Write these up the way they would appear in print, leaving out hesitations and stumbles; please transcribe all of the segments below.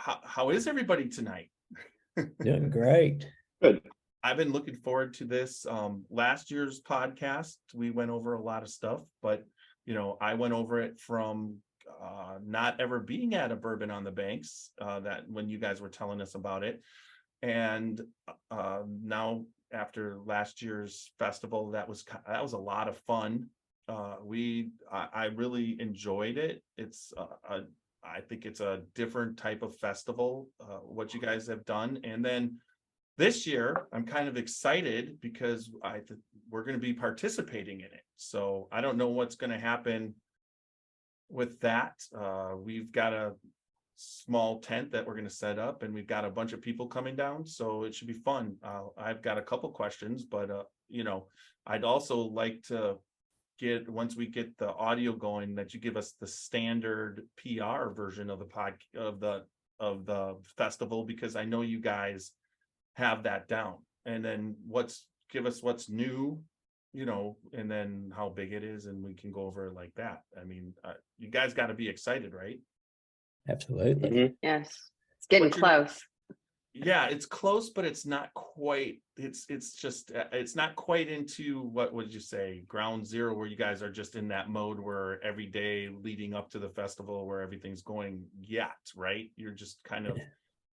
how is everybody tonight? Doing great. Good. I've been looking forward to this. Last year's podcast, we went over a lot of stuff, but I went over it from not ever being at a Bourbon on the Banks, that when you guys were telling us about it. And now after last year's festival, that was a lot of fun. I really enjoyed it. I think it's a different type of festival, what you guys have done. And then this year, I'm kind of excited because we're going to be participating in it. So I don't know what's going to happen with that. We've got a small tent that we're going to set up, and we've got a bunch of people coming down. So it should be fun. I've got a couple questions, but I'd also like to once we get the audio going, that you give us the standard PR version of the festival, because I know you guys have that down. And then give us what's new, and then how big it is, and we can go over it like that. I mean, you guys got to be excited, right? Absolutely. Mhm. Yes, it's getting close. Yeah, it's close, but it's not quite. It's just it's not quite into, what would you say, ground zero, where you guys are just in that mode where every day leading up to the festival where everything's going yet, right? You're just kind of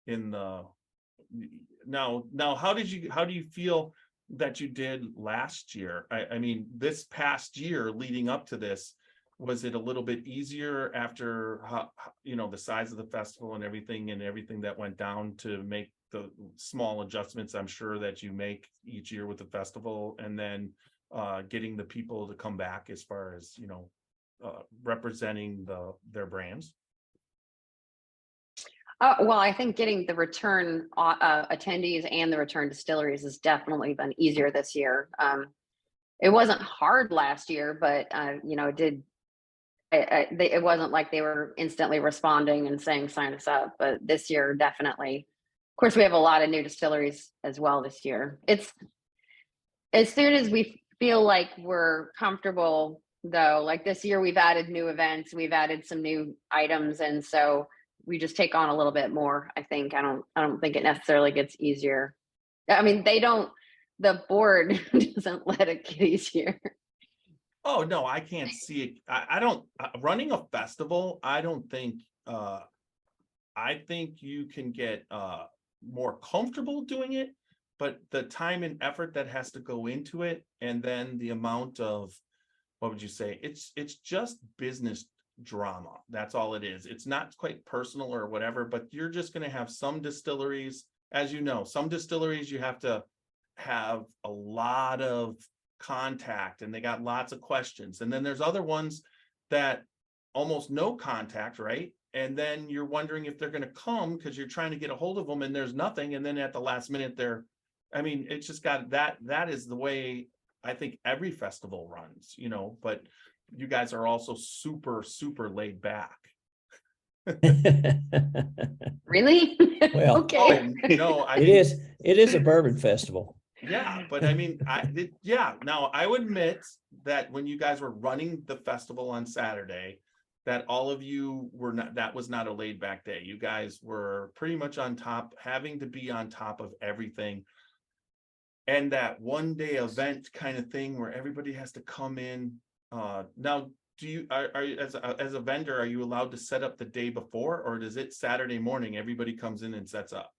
in the now. How do you feel that you did last year? I mean, this past year leading up to this, was it a little bit easier after the size of the festival and everything that went down to make the small adjustments I'm sure that you make each year with the festival, and then getting the people to come back as far as representing their brands? Well, I think getting the return attendees and the return distilleries has definitely been easier this year. It wasn't hard last year, but it wasn't like they were instantly responding and saying sign us up. But this year, definitely. Of course, we have a lot of new distilleries as well this year. It's as soon as we feel like we're comfortable, though. Like this year, we've added new events, we've added some new items, and so we just take on a little bit more. I think I don't think it necessarily gets easier. I mean, the board doesn't let it get easier. Oh no, I can't see it. I don't running a festival. I don't think. I think you can get more comfortable doing it, but the time and effort that has to go into it, and then the amount of, what would you say? It's just business drama. That's all it is. It's not quite personal or whatever, but you're just going to have some distilleries, as you know, some distilleries you have to have a lot of contact and they got lots of questions, and then there's other ones that almost no contact, right? And then you're wondering if they're going to come because you're trying to get a hold of them and there's nothing, and then at the last minute it's just got that is the way I think every festival runs, but you guys are also super laid back. Really? Well, Okay. No, it is a bourbon festival. Yeah, but I mean, now I would admit that when you guys were running the festival on Saturday, that all of you were not, that was not a laid back day. You guys were pretty much on top, having to be on top of everything. And that one day event kind of thing where everybody has to come in. Now, are you as a vendor, are you allowed to set up the day before, or does it Saturday morning everybody comes in and sets up?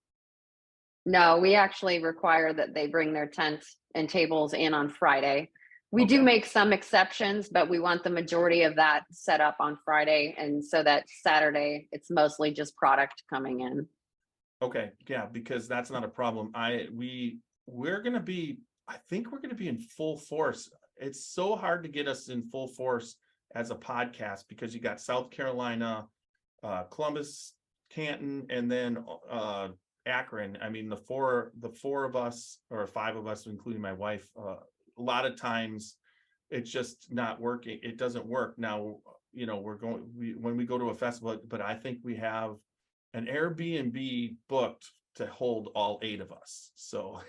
No, we actually require that they bring their tents and tables in on Friday. We do make some exceptions, but we want the majority of that set up on Friday. And so that Saturday, it's mostly just product coming in. Okay, yeah, because that's not a problem. We're going to be, I think we're going to be in full force. It's so hard to get us in full force as a podcast because you got South Carolina, Columbus, Canton, and then Akron. I mean, the four of us, or five of us, including my wife, a lot of times it's just not working. It doesn't work. Now, when we go to a festival, but I think we have an Airbnb booked to hold all 8 of us. So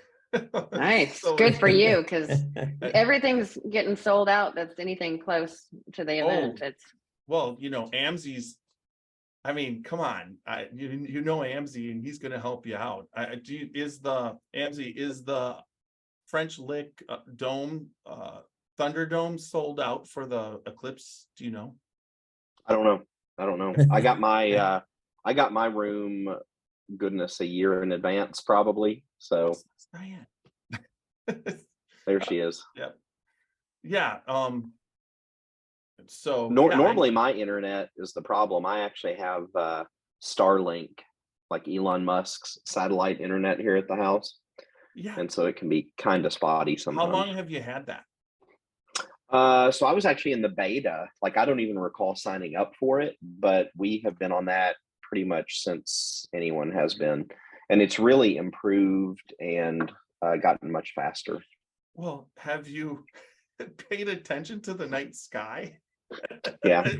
nice. So, good for you, because everything's getting sold out. That's anything close to the event. Amzie's I mean, come on. You know Amzie, and he's going to help you out. Is the French Lick Dome Thunderdome sold out for the Eclipse? Do you know? I don't know. I got my room, goodness, a year in advance probably. So Diane. there she is. Yep. Yeah. So Normally my internet is the problem. I actually have Starlink, like Elon Musk's satellite internet here at the house. Yeah. And so it can be kind of spotty sometimes. How long have you had that? So I was actually in the beta. Like, I don't even recall signing up for it, but we have been on that pretty much since anyone has been. And it's really improved and gotten much faster. Well, have you paid attention to the night sky? Yeah.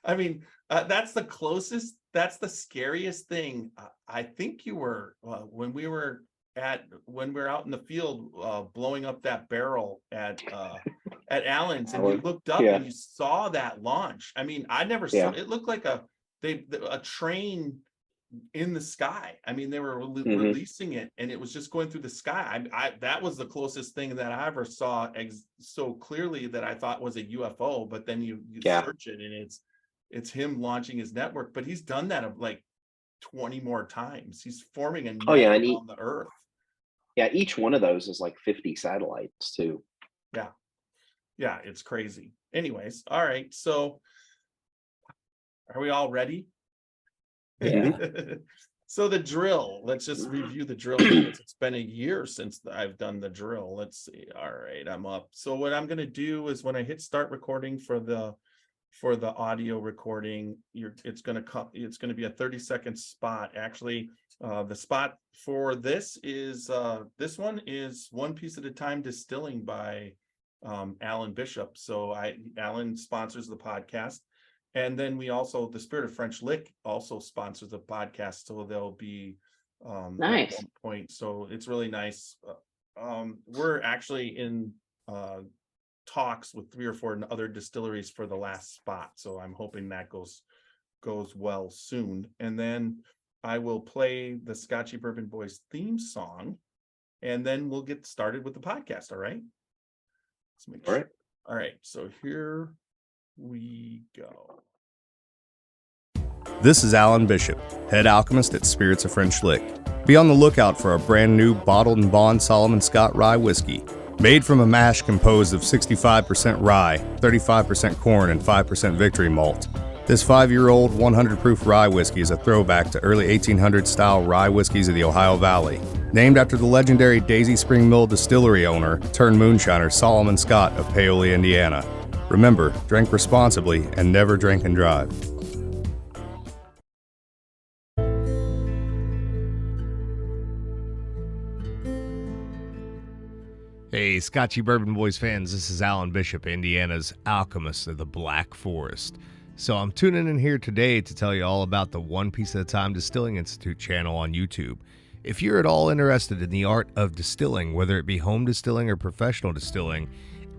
I mean, that's the scariest thing. I think you were when we were out in the field blowing up that barrel at Allen's, and you looked up and you saw that launch. I mean, I never saw it. Looked like a train in the sky. I mean, they were releasing it, and it was just going through the sky. That was the closest thing that I ever saw so clearly that I thought was a UFO. But then you search it, and it's him launching his network. But he's done that like 20 more times. He's forming a net around the Earth. Yeah, each one of those is like 50 satellites too. Yeah, it's crazy. Anyways, all right. So are we all ready? Yeah. So the drill, let's just review the drill. It's been a year since I've done the drill. Let's see. All right, I'm up. So what I'm going to do is when I hit start recording for the audio recording, it's going to be a 30-second spot. Actually, the spot for this is this one is One Piece at a Time Distilling by Alan Bishop. So Alan sponsors the podcast. And then we also, the Spirit of French Lick also sponsors the podcast. So they'll be nice. At one point. So it's really nice. We're actually in talks with 3 or 4 other distilleries for the last spot. So I'm hoping that goes well soon. And then I will play the Scotchy Bourbon Boys theme song, and then we'll get started with the podcast. All right. Let's make sure. All right. So here we go. This is Alan Bishop, head alchemist at Spirits of French Lick. Be on the lookout for a brand new bottled and bond Solomon Scott rye whiskey, made from a mash composed of 65% rye, 35% corn, and 5% victory malt. This 5-year-old 100 proof rye whiskey is a throwback to early 1800s style rye whiskeys of the Ohio Valley, named after the legendary Daisy Spring Mill distillery owner turned moonshiner Solomon Scott of Paoli, Indiana. Remember, drink responsibly and never drink and drive. Hey, Scotchy Bourbon Boys fans, this is Alan Bishop, Indiana's alchemist of the Black Forest. So I'm tuning in here today to tell you all about the One Piece at a Time Distilling Institute channel on YouTube. If you're at all interested in the art of distilling, whether it be home distilling or professional distilling,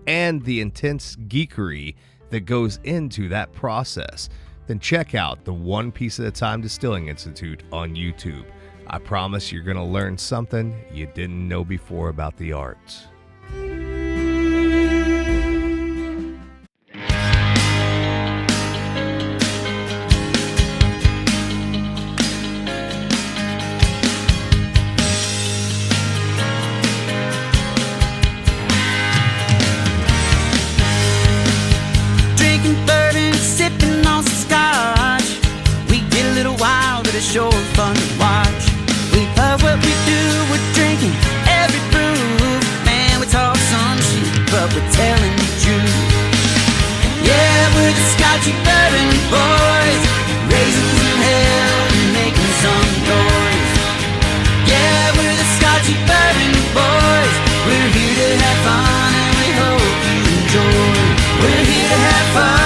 and the intense geekery that goes into that process, then check out the One Piece at a Time Distilling Institute on YouTube. I promise you're going to learn something you didn't know before about the arts. Sure fun to watch. We love what we do, we're drinking every brew. Man, we talk some shit, but we're telling the truth. Yeah, we're the Scotchy Bourbon Boys, raisins in hell and making some noise. Yeah, we're the Scotchy Bourbon Boys. We're here to have fun and we hope you enjoy. We're here to have fun.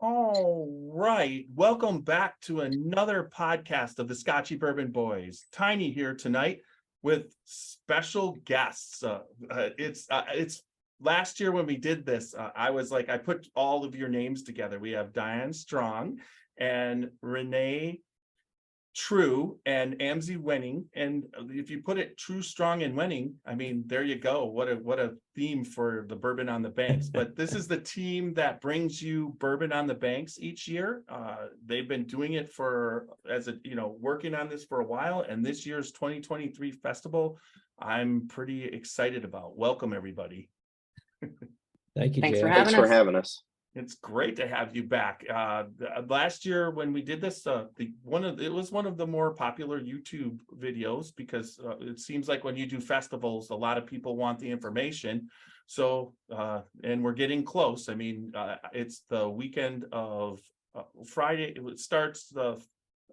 All right. Welcome back to another podcast of the Scotchy Bourbon Boys. Tiny here tonight with special guests. It's last year when we did this, I was like, I put all of your names together. We have Diane Strong and Rene True and Amzie Wenning. And if you put it True, Strong, and Wenning, I mean, there you go. What a theme for the Bourbon on the Banks. But this is the team that brings you Bourbon on the Banks each year. They've been doing it working on this for a while. And this year's 2023 festival, I'm pretty excited about. Welcome, everybody. Thank you, Thanks Jeff. for Thanks for us. having us. It's great to have you back. Last year when we did this, it was one of the more popular YouTube videos because it seems like when you do festivals, a lot of people want the information. So, and we're getting close. I mean, it's the weekend of Friday. It starts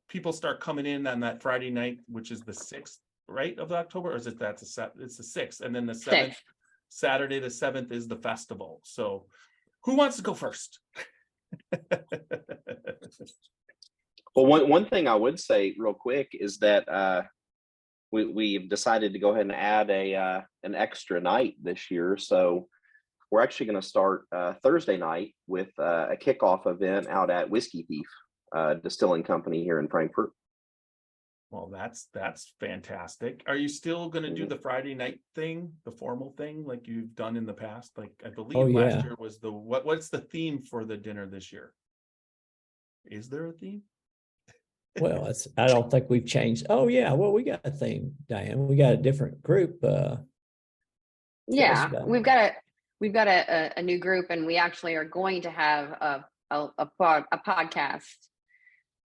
people start coming in on that Friday night, which is the 6th, right, of October, or is it it's the 6th, and then the 7th, Saturday the 7th is the festival. So. Who wants to go first? Well, one thing I would say real quick is that we've decided to go ahead and add an extra night this year. So we're actually going to start Thursday night with a kickoff event out at Whiskey Thief Distilling Company here in Frankfurt. Well, that's fantastic. Are you still going to do the Friday night thing, the formal thing, like you've done in the past? Like I believe last year was what's the theme for the dinner this year? Is there a theme? Well, I don't think we've changed. Oh yeah, well, we got a theme, Diane. We got a different group. Yeah, we've got a new group, and we actually are going to have a podcast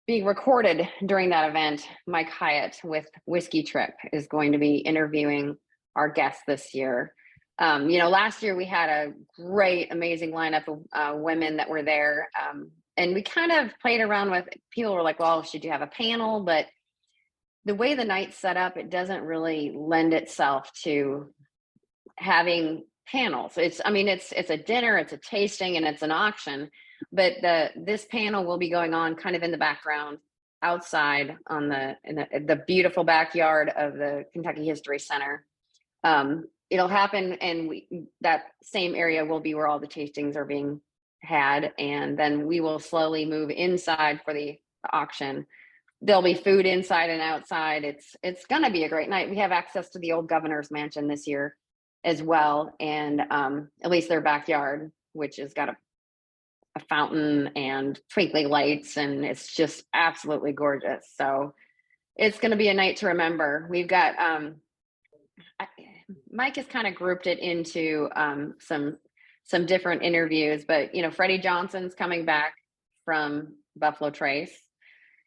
being recorded during that event. Mike Hyatt with Whiskey Trip is going to be interviewing our guests this year. Last year we had a great, amazing lineup of women that were there. And we kind of played around with, people were like, well, should you have a panel? But the way the night's set up, it doesn't really lend itself to having panels. It's a dinner, it's a tasting, and it's an auction. But this panel will be going on kind of in the background outside in the beautiful backyard of the Kentucky History Center. It'll happen, and that same area will be where all the tastings are being had, and then we will slowly move inside for the auction. There'll be food inside and outside. It's going to be a great night. We have access to the old governor's mansion this year as well, and at least their backyard, which has got a fountain and twinkling lights, and it's just absolutely gorgeous. So it's going to be a night to remember. We've got Mike has kind of grouped it into some different interviews, but Freddie Johnson's coming back from Buffalo Trace.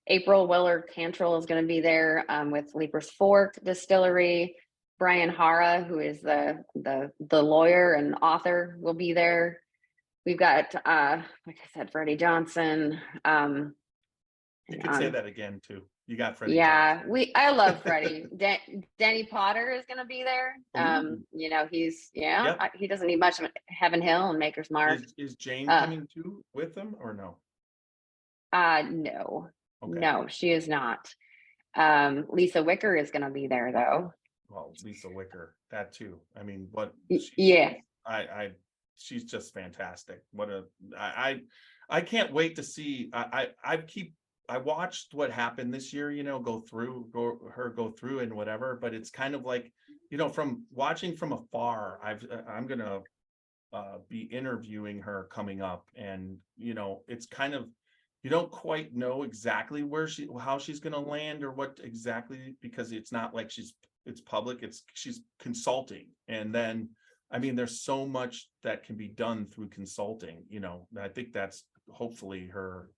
April Willard Cantrell is going to be there with Leaper's Fork Distillery. Brian Hara, who is the lawyer and author, will be there. We've got, like I said, Freddie Johnson. You could say that again too. You got Freddie. Yeah, Johnson. I love Freddie. Danny Potter is going to be there. He doesn't need much of Heaven Hill and Maker's Mark. Is Jane coming too with them or no? No, okay. No, she is not. Lisa Wicker is going to be there though. Well, Lisa Wicker, that too. I mean, she's just fantastic. I can't wait to see. I watched what happened this year, go through and whatever, but it's kind of like, from watching from afar, I'm going to be interviewing her coming up, and, it's kind of, you don't quite know exactly how she's going to land or what exactly, because it's not like it's public, she's consulting. And then, there's so much that can be done through consulting, I think that's hopefully her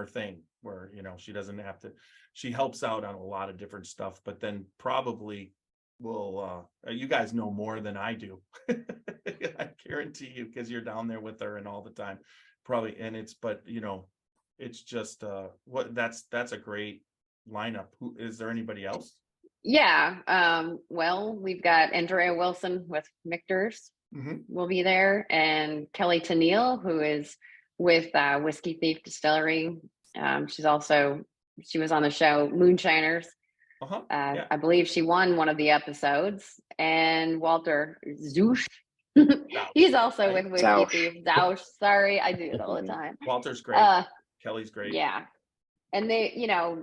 thing, where she doesn't have to, she helps out on a lot of different stuff, but then probably will you guys know more than I do. I guarantee you, because you're down there with her and all the time probably. And it's just that's a great lineup. Who is there? Anybody else? Well, we've got Andrea Wilson with Michter's will be there, and Kelly Tennille, who is with Whiskey Thief Distillery. She was on the show Moonshiners. Yeah. I believe she won one of the episodes. And Walter Zouch, he's also with Whiskey Zouch. Thief. Zouch, sorry, I do it all the time. Walter's great. Kelly's great. Yeah. And they,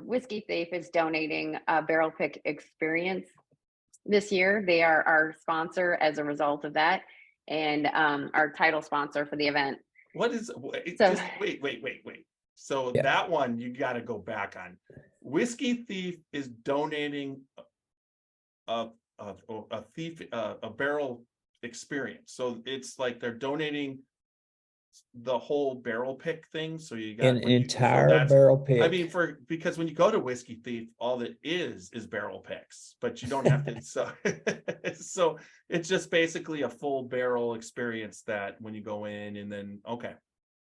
Whiskey Thief is donating a barrel pick experience this year. They are our sponsor as a result of that, and our title sponsor for the event. What is wait. So that one you got to go back on. Whiskey Thief is donating a barrel experience. So it's like they're donating the whole barrel pick thing. So you got an entire barrel pick. I mean, because when you go to Whiskey Thief, all it is barrel picks, but you don't have to. So it's just basically a full barrel experience that when you go in, and then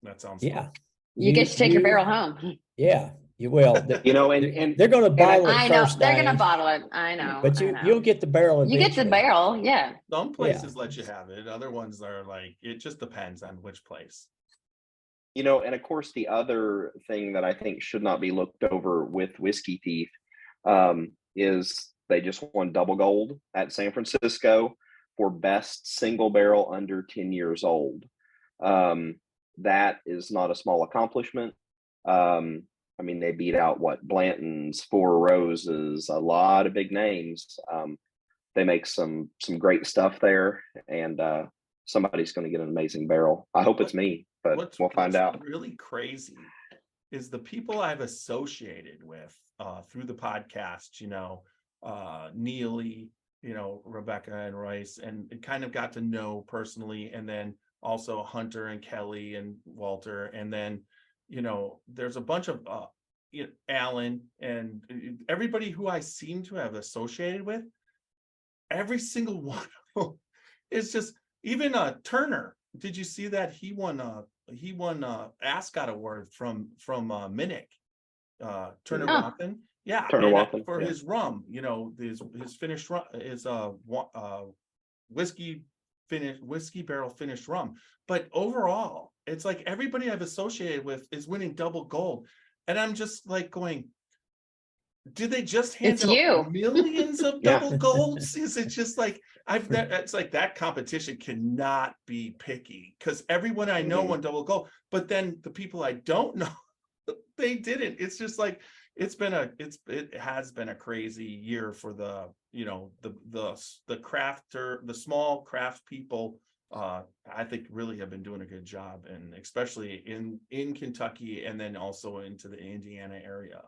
that sounds fun. You get to take your barrel home. Yeah, you will. And they're going to bottle it. I know first, they're going to Diane. bottle it. I know. But you'll get the barrel. You get the barrel, yeah. Some places let you have it. Other ones are like, it just depends on which place. And of course, the other thing that I think should not be looked over with Whiskey Thief is they just won double gold at San Francisco for best single barrel under 10 years old. That is not a small accomplishment. I mean, they beat out Blanton's, Four Roses, a lot of big names. They make some great stuff there, and somebody's going to get an amazing barrel. I hope it's me, but we'll find out. What's really crazy is the people I've associated with through the podcast, Neely, Rebecca and Royce, and it kind of got to know personally, and then also Hunter and Kelly and Walter, and then there's a bunch of Alan and everybody who I seem to have associated with. Every single one of them is just, even Turner. Did you see that he won Ascot Award from Minnick, Turner Wathen? Yeah, Turner Wathen for his rum. His finished rum is whiskey barrel finished rum. But overall, it's like everybody I've associated with is winning double gold, and I'm just like going, did they just hand out millions of double golds? Is it just like it's like that competition cannot be picky, because everyone I know won double gold, but then the people I don't know, they didn't. It's just like it has been a crazy year for the small craft people. I think really have been doing a good job, and especially in Kentucky, and then also into the Indiana area.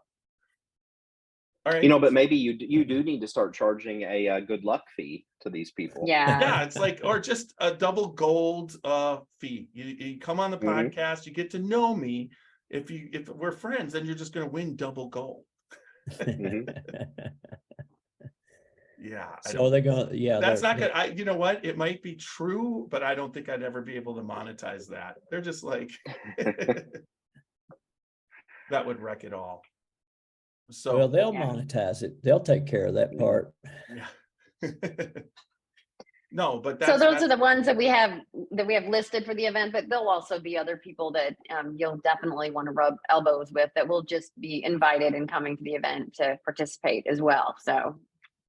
All right. But maybe you do need to start charging a good luck fee to these people. Yeah, it's like, or just a double gold fee. You come on the podcast, you get to know me. If we're friends, then you're just going to win double gold. Yeah. So they're going. Yeah, that's not good. You know what? It might be true, but I don't think I'd ever be able to monetize that. They're just like that would wreck it all. So they'll monetize it. They'll take care of that part. Yeah. No, but so those are the ones that we have listed for the event, but there'll also be other people that you'll definitely want to rub elbows with, that will just be invited and coming to the event to participate as well. So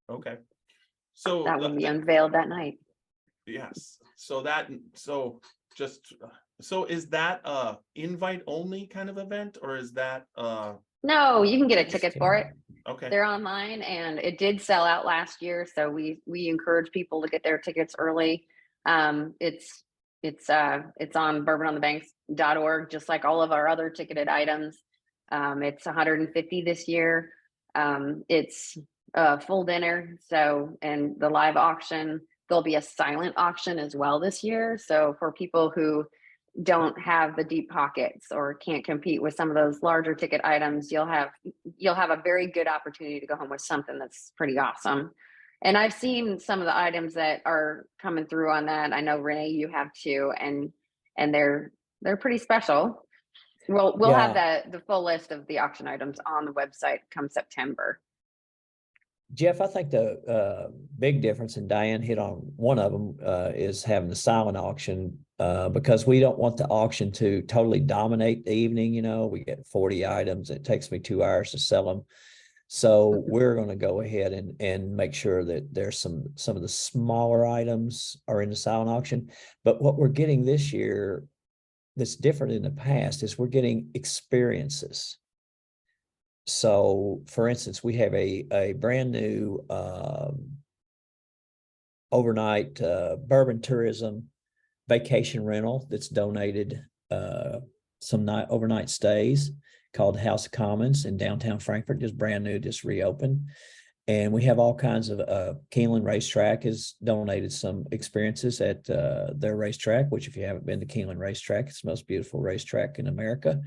okay. So that will be unveiled that night. Yes. So is that a invite only kind of event, or is that No, you can get a ticket for it. Okay. They're online, and it did sell out last year, so we encourage people to get their tickets early. It's on bourbononthebanks.org, just like all of our other ticketed items. It's $150 this year. It's a full dinner, and the live auction. There'll be a silent auction as well this year. So for people who don't have the deep pockets or can't compete with some of those larger ticket items, you'll have a very good opportunity to go home with something that's pretty awesome. And I've seen some of the items that are coming through on that. I know Rene, you have too, and they're pretty special. We'll have the full list of the auction items on the website come September. Jeff, I think the big difference, and Diane hit on one of them, is having the silent auction because we don't want the auction to totally dominate the evening. We get 40 items. It takes me 2 hours to sell them. So we're going to go ahead and make sure that there's some of the smaller items are in the silent auction. But what we're getting this year that's different in the past is we're getting experiences. So for instance, we have a brand new overnight bourbon tourism vacation rental that's donated some overnight stays called House of Commons in downtown Frankfort, just brand new, just reopened. And we have all kinds of Keeneland Racetrack has donated some experiences at their racetrack, which if you haven't been to Keeneland Racetrack, it's the most beautiful racetrack in America.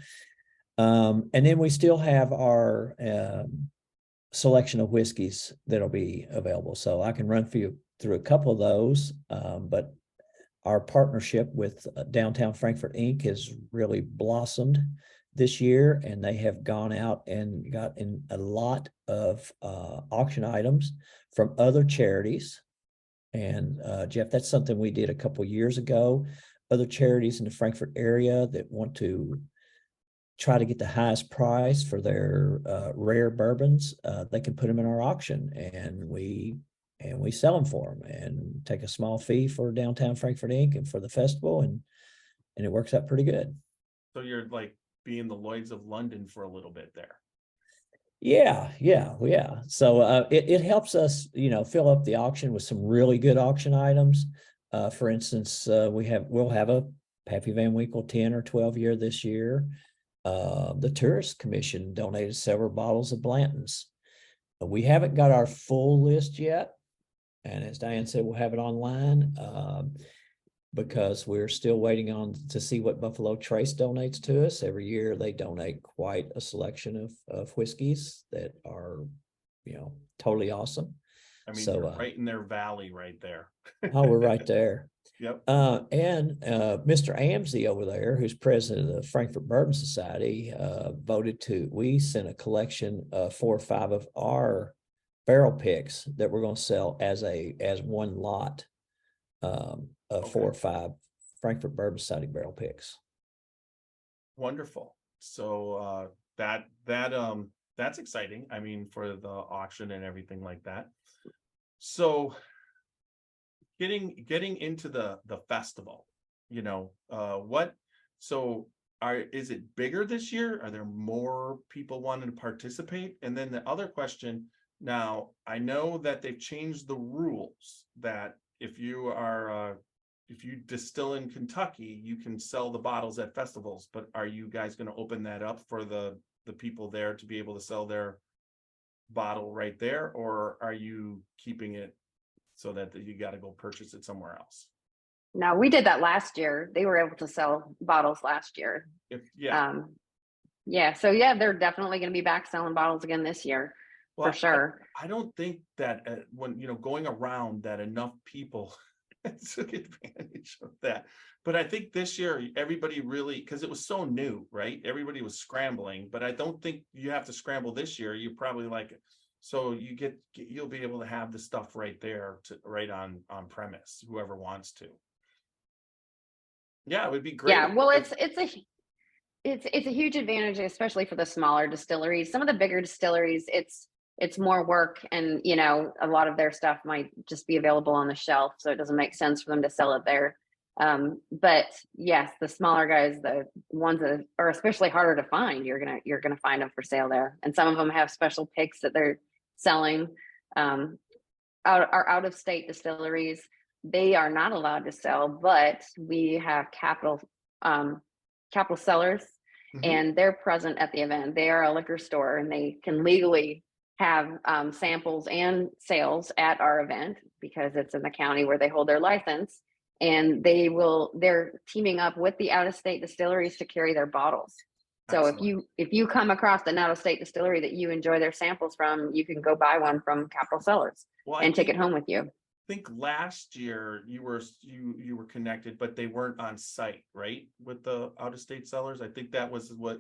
And then we still have our selection of whiskeys that'll be available. So I can run for you through a couple of those, but our partnership with Downtown Frankfort Inc. has really blossomed this year, and they have gone out and gotten a lot of auction items from other charities. And Jeff, that's something we did a couple of years ago. Other charities in the Frankfort area that want to try to get the highest price for their rare bourbons, they can put them in our auction, and we sell them for them and take a small fee for Downtown Frankfort Inc. and for the festival, and it works out pretty good. So you're like being the Lloyds of London for a little bit there. Yeah. So it helps us, fill up the auction with some really good auction items. For instance, we'll have a Pappy Van Winkle 10 or 12 year this year. The Tourist Commission donated several bottles of Blanton's. We haven't got our full list yet, and as Diane said, we'll have it online because we're still waiting on to see what Buffalo Trace donates to us. Every year they donate quite a selection of whiskeys that are, totally awesome. I mean, So, you're right in their valley right there. Oh, we're right there. Yep. And Mr. Amzie over there, who's president of the Frankfort Bourbon Society, we sent a collection of 4 or 5 of our barrel picks that we're going to sell as one lot of 4 or 5 Frankfort Bourbon Society barrel picks. Wonderful. So that's exciting. I mean, for the auction and everything like that. So getting into the festival, is it bigger this year? Are there more people wanting to participate? And then the other question, now I know that they've changed the rules that if you distill in Kentucky, you can sell the bottles at festivals, but are you guys going to open that up for the people there to be able to sell their bottle right there, or are you keeping it so that you got to go purchase it somewhere else? No, we did that last year. They were able to sell bottles last year. So they're definitely going to be back selling bottles again this year, for sure. I don't think that when going around that enough people took advantage of that. But I think this year everybody really, because it was so new, right? Everybody was scrambling, but I don't think you have to scramble this year. You probably so you'll be able to have the stuff right there right on premise, whoever wants to. Yeah, it would be great. Yeah, well, it's a huge advantage, especially for the smaller distilleries. Some of the bigger distilleries, it's more work, and a lot of their stuff might just be available on the shelf, so it doesn't make sense for them to sell it there. But yes, the smaller guys, the ones that are especially harder to find, you're gonna find them for sale there. And some of them have special picks that they're selling. Out of state distilleries, they are not allowed to sell, but we have capital sellers, and they're present at the event. They are a liquor store, and they can legally have samples and sales at our event because it's in the county where they hold their license, and they're teaming up with the out-of-state distilleries to carry their bottles. Excellent. So if you come across an out-of-state distillery that you enjoy their samples from, you can go buy one from Capital Sellers and take it home with you. I think last year you were connected, but they weren't on site, right? With the out-of-state sellers. I think that was what,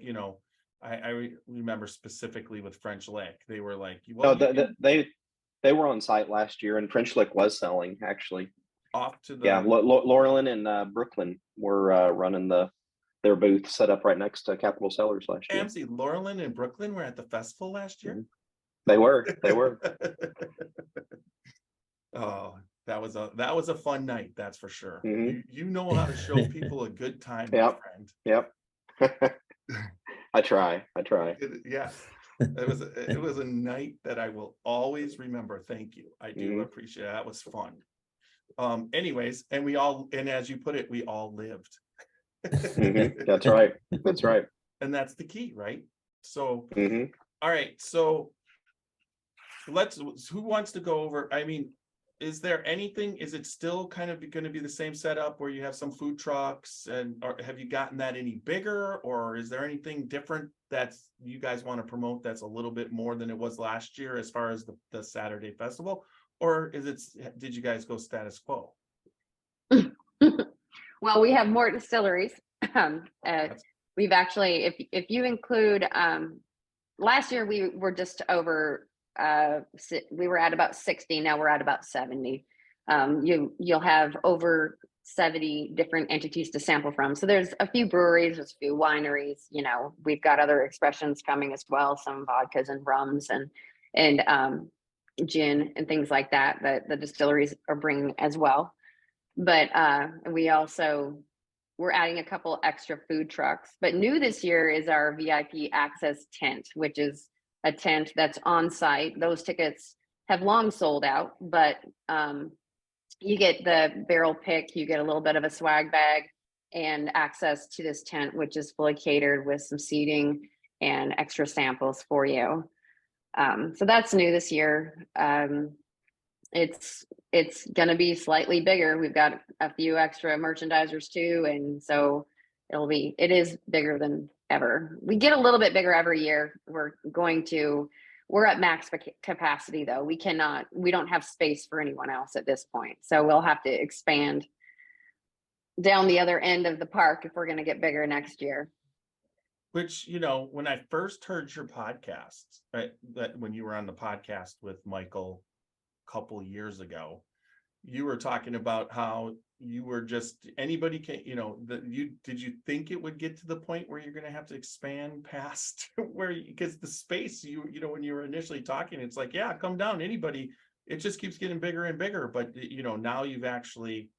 I remember specifically with French Lick. They were like, they were on site last year, and French Lick was selling, actually. off to the. Yeah, Laurelin and Brooklyn were running their booth set up right next to Capitol Cellars last year. Amzie, Laurelin and Brooklyn were at the festival last year. They were. Oh, that was a fun night, that's for sure. Mhm. You know how to show people a good time, my Yep. friend. Yep. I try. Yeah, it was a night that I will always remember. Thank you. I do appreciate it. That was fun. Anyways, and as you put it, we all lived. That's right. That's right. And that's the key, right? So, Mhm. all right. So who wants to go over? I mean, is there anything, is it still kind of going to be the same setup where you have some food trucks, or have you gotten that any bigger, or is there anything different that you guys want to promote that's a little bit more than it was last year as far as the Saturday festival, or did you guys go status quo? Well, we have more distilleries. We've actually, if you include, last year we were just over, we were at about 60. Now we're at about 70. You'll have over 70 different entities to sample from. So there's a few breweries, there's a few wineries. You know, we've got other expressions coming as well, some vodkas and rums and gin and things like that the distilleries are bringing as well. But we're adding a couple extra food trucks. But new this year is our VIP access tent, which is a tent that's on site. Those tickets have long sold out, but you get the barrel pick, you get a little bit of a swag bag and access to this tent, which is fully catered with some seating and extra samples for you. So that's new this year. It's going to be slightly bigger. We've got a few extra merchandisers too. And so it is bigger than ever. We get a little bit bigger every year. We're at max capacity though. We don't have space for anyone else at this point. So we'll have to expand down the other end of the park if we're going to get bigger next year. Which, when I first heard your podcast, right, that when you were on the podcast with Michael couple years ago, you were talking about how you were just anybody can, did you think it would get to the point where you're going to have to expand past because the space when you were initially talking, it's like, yeah, come down, anybody, it just keeps getting bigger and bigger. But now you've actually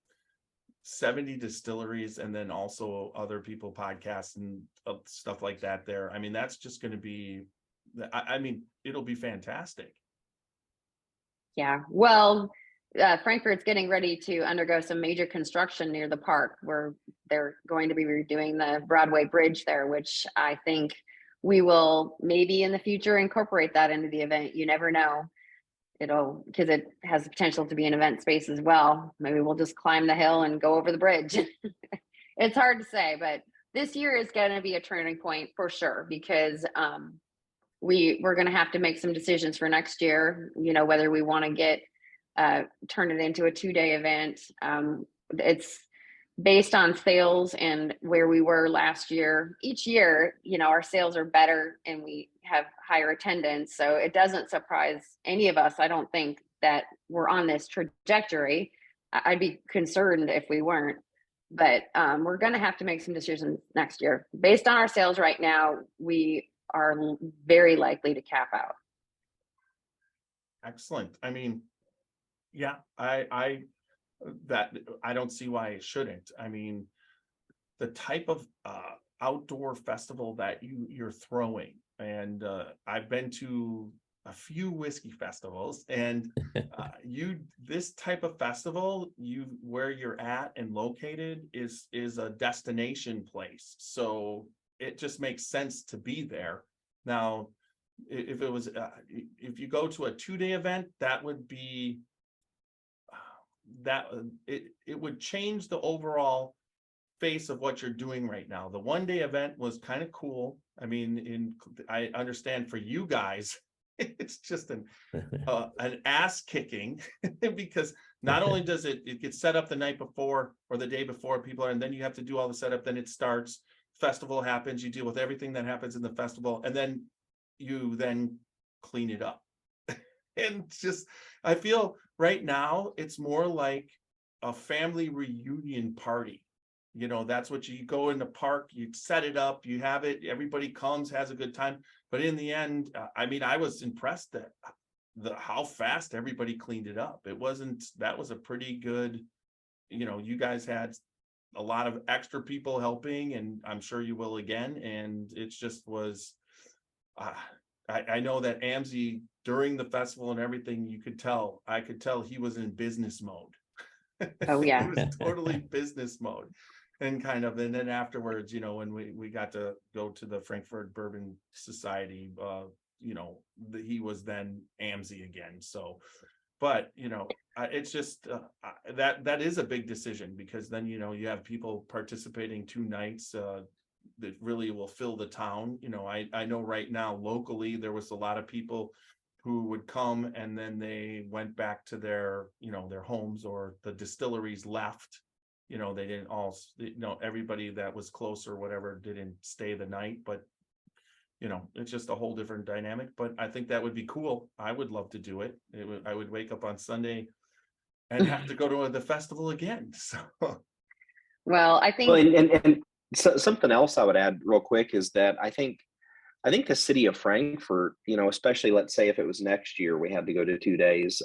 70 distilleries and then also other people podcasts and stuff like that there. I mean, that's just going to be, it'll be fantastic. Yeah, well, Frankfurt's getting ready to undergo some major construction near the park where they're going to be redoing the Broadway Bridge there, which I think we will maybe in the future incorporate that into the event. You never know. Because it has the potential to be an event space as well. Maybe we'll just climb the hill and go over the bridge. It's hard to say, but this year is going to be a turning point for sure, because we're going to have to make some decisions for next year, whether we want to turn it into a 2-day event. It's based on sales and where we were last year. Each year, our sales are better and we have higher attendance. So it doesn't surprise any of us, I don't think, that we're on this trajectory. I'd be concerned if we weren't, but we're going to have to make some decisions next year. Based on our sales right now, we are very likely to cap out. Excellent. I mean, yeah, I don't see why it shouldn't. I mean, the type of outdoor festival that you're throwing, and I've been to a few whiskey festivals, and this type of festival, where you're at and located is a destination place. So it just makes sense to be there. Now, if it was, if you go to a 2-day event, that would be, it would change the overall face of what you're doing right now. The 1-day event was kind of cool. I mean, I understand for you guys, it's just an ass kicking because not only does it get set up the night before or the day before, people are, and then you have to do all the setup, then it starts, festival happens, you deal with everything that happens in the festival, and then you clean it up. And just, I feel right now it's more like a family reunion party. That's what you go in the park, you set it up, you have it, everybody comes, has a good time. But in the end, I was impressed that how fast everybody cleaned it up. That was a pretty good, you guys had a lot of extra people helping, and I'm sure you will again. And it just was, I know that Amzie during the festival and everything, I could tell he was in business mode. Oh yeah. He was totally business mode. And then afterwards, when we got to go to the Frankfurt Bourbon Society, he was then Amzie again. So, but it's just that is a big decision, because then you have people participating 2 nights that really will fill the town. I know right now locally there was a lot of people who would come and then they went back to their homes, or the distilleries left. They didn't all, everybody that was close or whatever didn't stay the night, but it's just a whole different dynamic. But I think that would be cool. I would love to do it. I would wake up on Sunday and have to go to the festival again. So, Well, I think, and so, something else I would add real quick is that I think the city of Frankfurt, especially let's say if it was next year, we had to go to 2 days,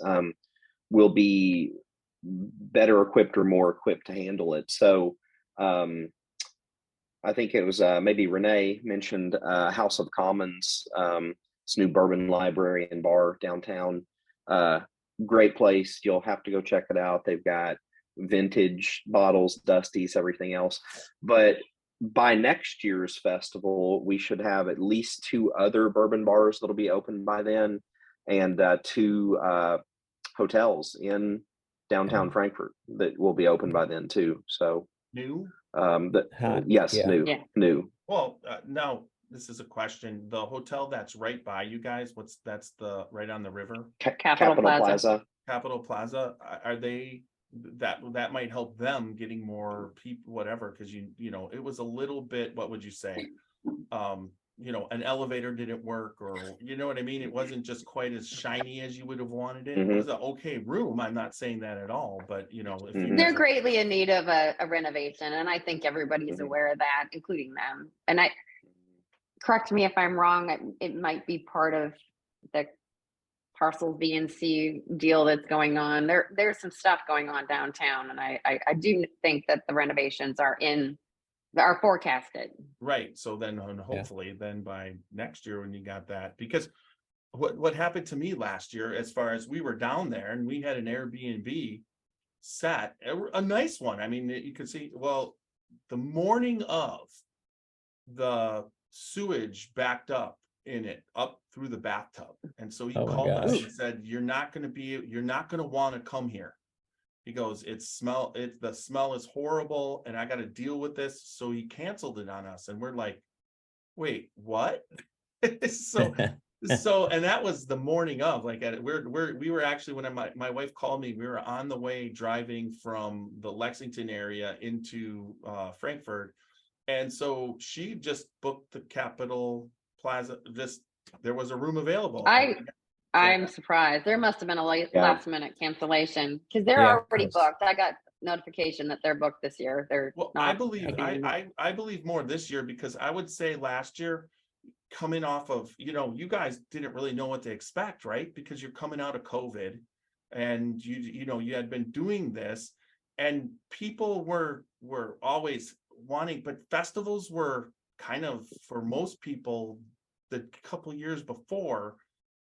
will be better equipped or more equipped to handle it. So I think it was maybe Rene mentioned House of Commons, this new bourbon library and bar downtown. Great place. You'll have to go check it out. They've got vintage bottles, dusties, everything else. But by next year's festival, we should have at least 2 other bourbon bars that'll be open by then, and 2 hotels in downtown Frankfurt that will be open by then too. So new. Yes, Yeah. new, Yeah. new. Well, now this is a question. The hotel that's right by you guys, that's the right on the river, Capitol Plaza. Capitol Plaza. Are they that might help them getting more people, whatever? Because it was a little bit. What would you say? An elevator didn't work, or what I mean? It wasn't just quite as shiny as you would have wanted it. It was an okay room. I'm not saying that at all, but if They're greatly in need of a renovation, and I think everybody's Mhm. aware of that, including them. And correct me if I'm wrong, it might be part of the parcel B and C deal that's going on. There's some stuff going on downtown, and I do think that the renovations are forecasted. Right. So then hopefully then by next year when you got that, because what happened to me last year, as far as we were down there and we had an Airbnb set, a nice one. I mean, you could see, well, the morning of, the sewage backed up in it up through the bathtub. And so he Oh my called us gosh. and said, you're not going to want to come here. He goes, the smell is horrible and I got to deal with this. So he canceled it on us. And we're like, wait, what? So, and that was the morning of, like, we were actually, when my wife called me, we were on the way driving from the Lexington area into Frankfurt. And so she just booked the Capitol Plaza. There was a room available. I'm surprised. There must have been a last minute cancellation, because they're already booked. I got notification that they're booked this year. I believe more this year, because I would say last year, coming off of, you guys didn't really know what to expect, right? Because you're coming out of COVID and you had been doing this, and people were always wanting, but festivals were kind of, for most people, the couple years before,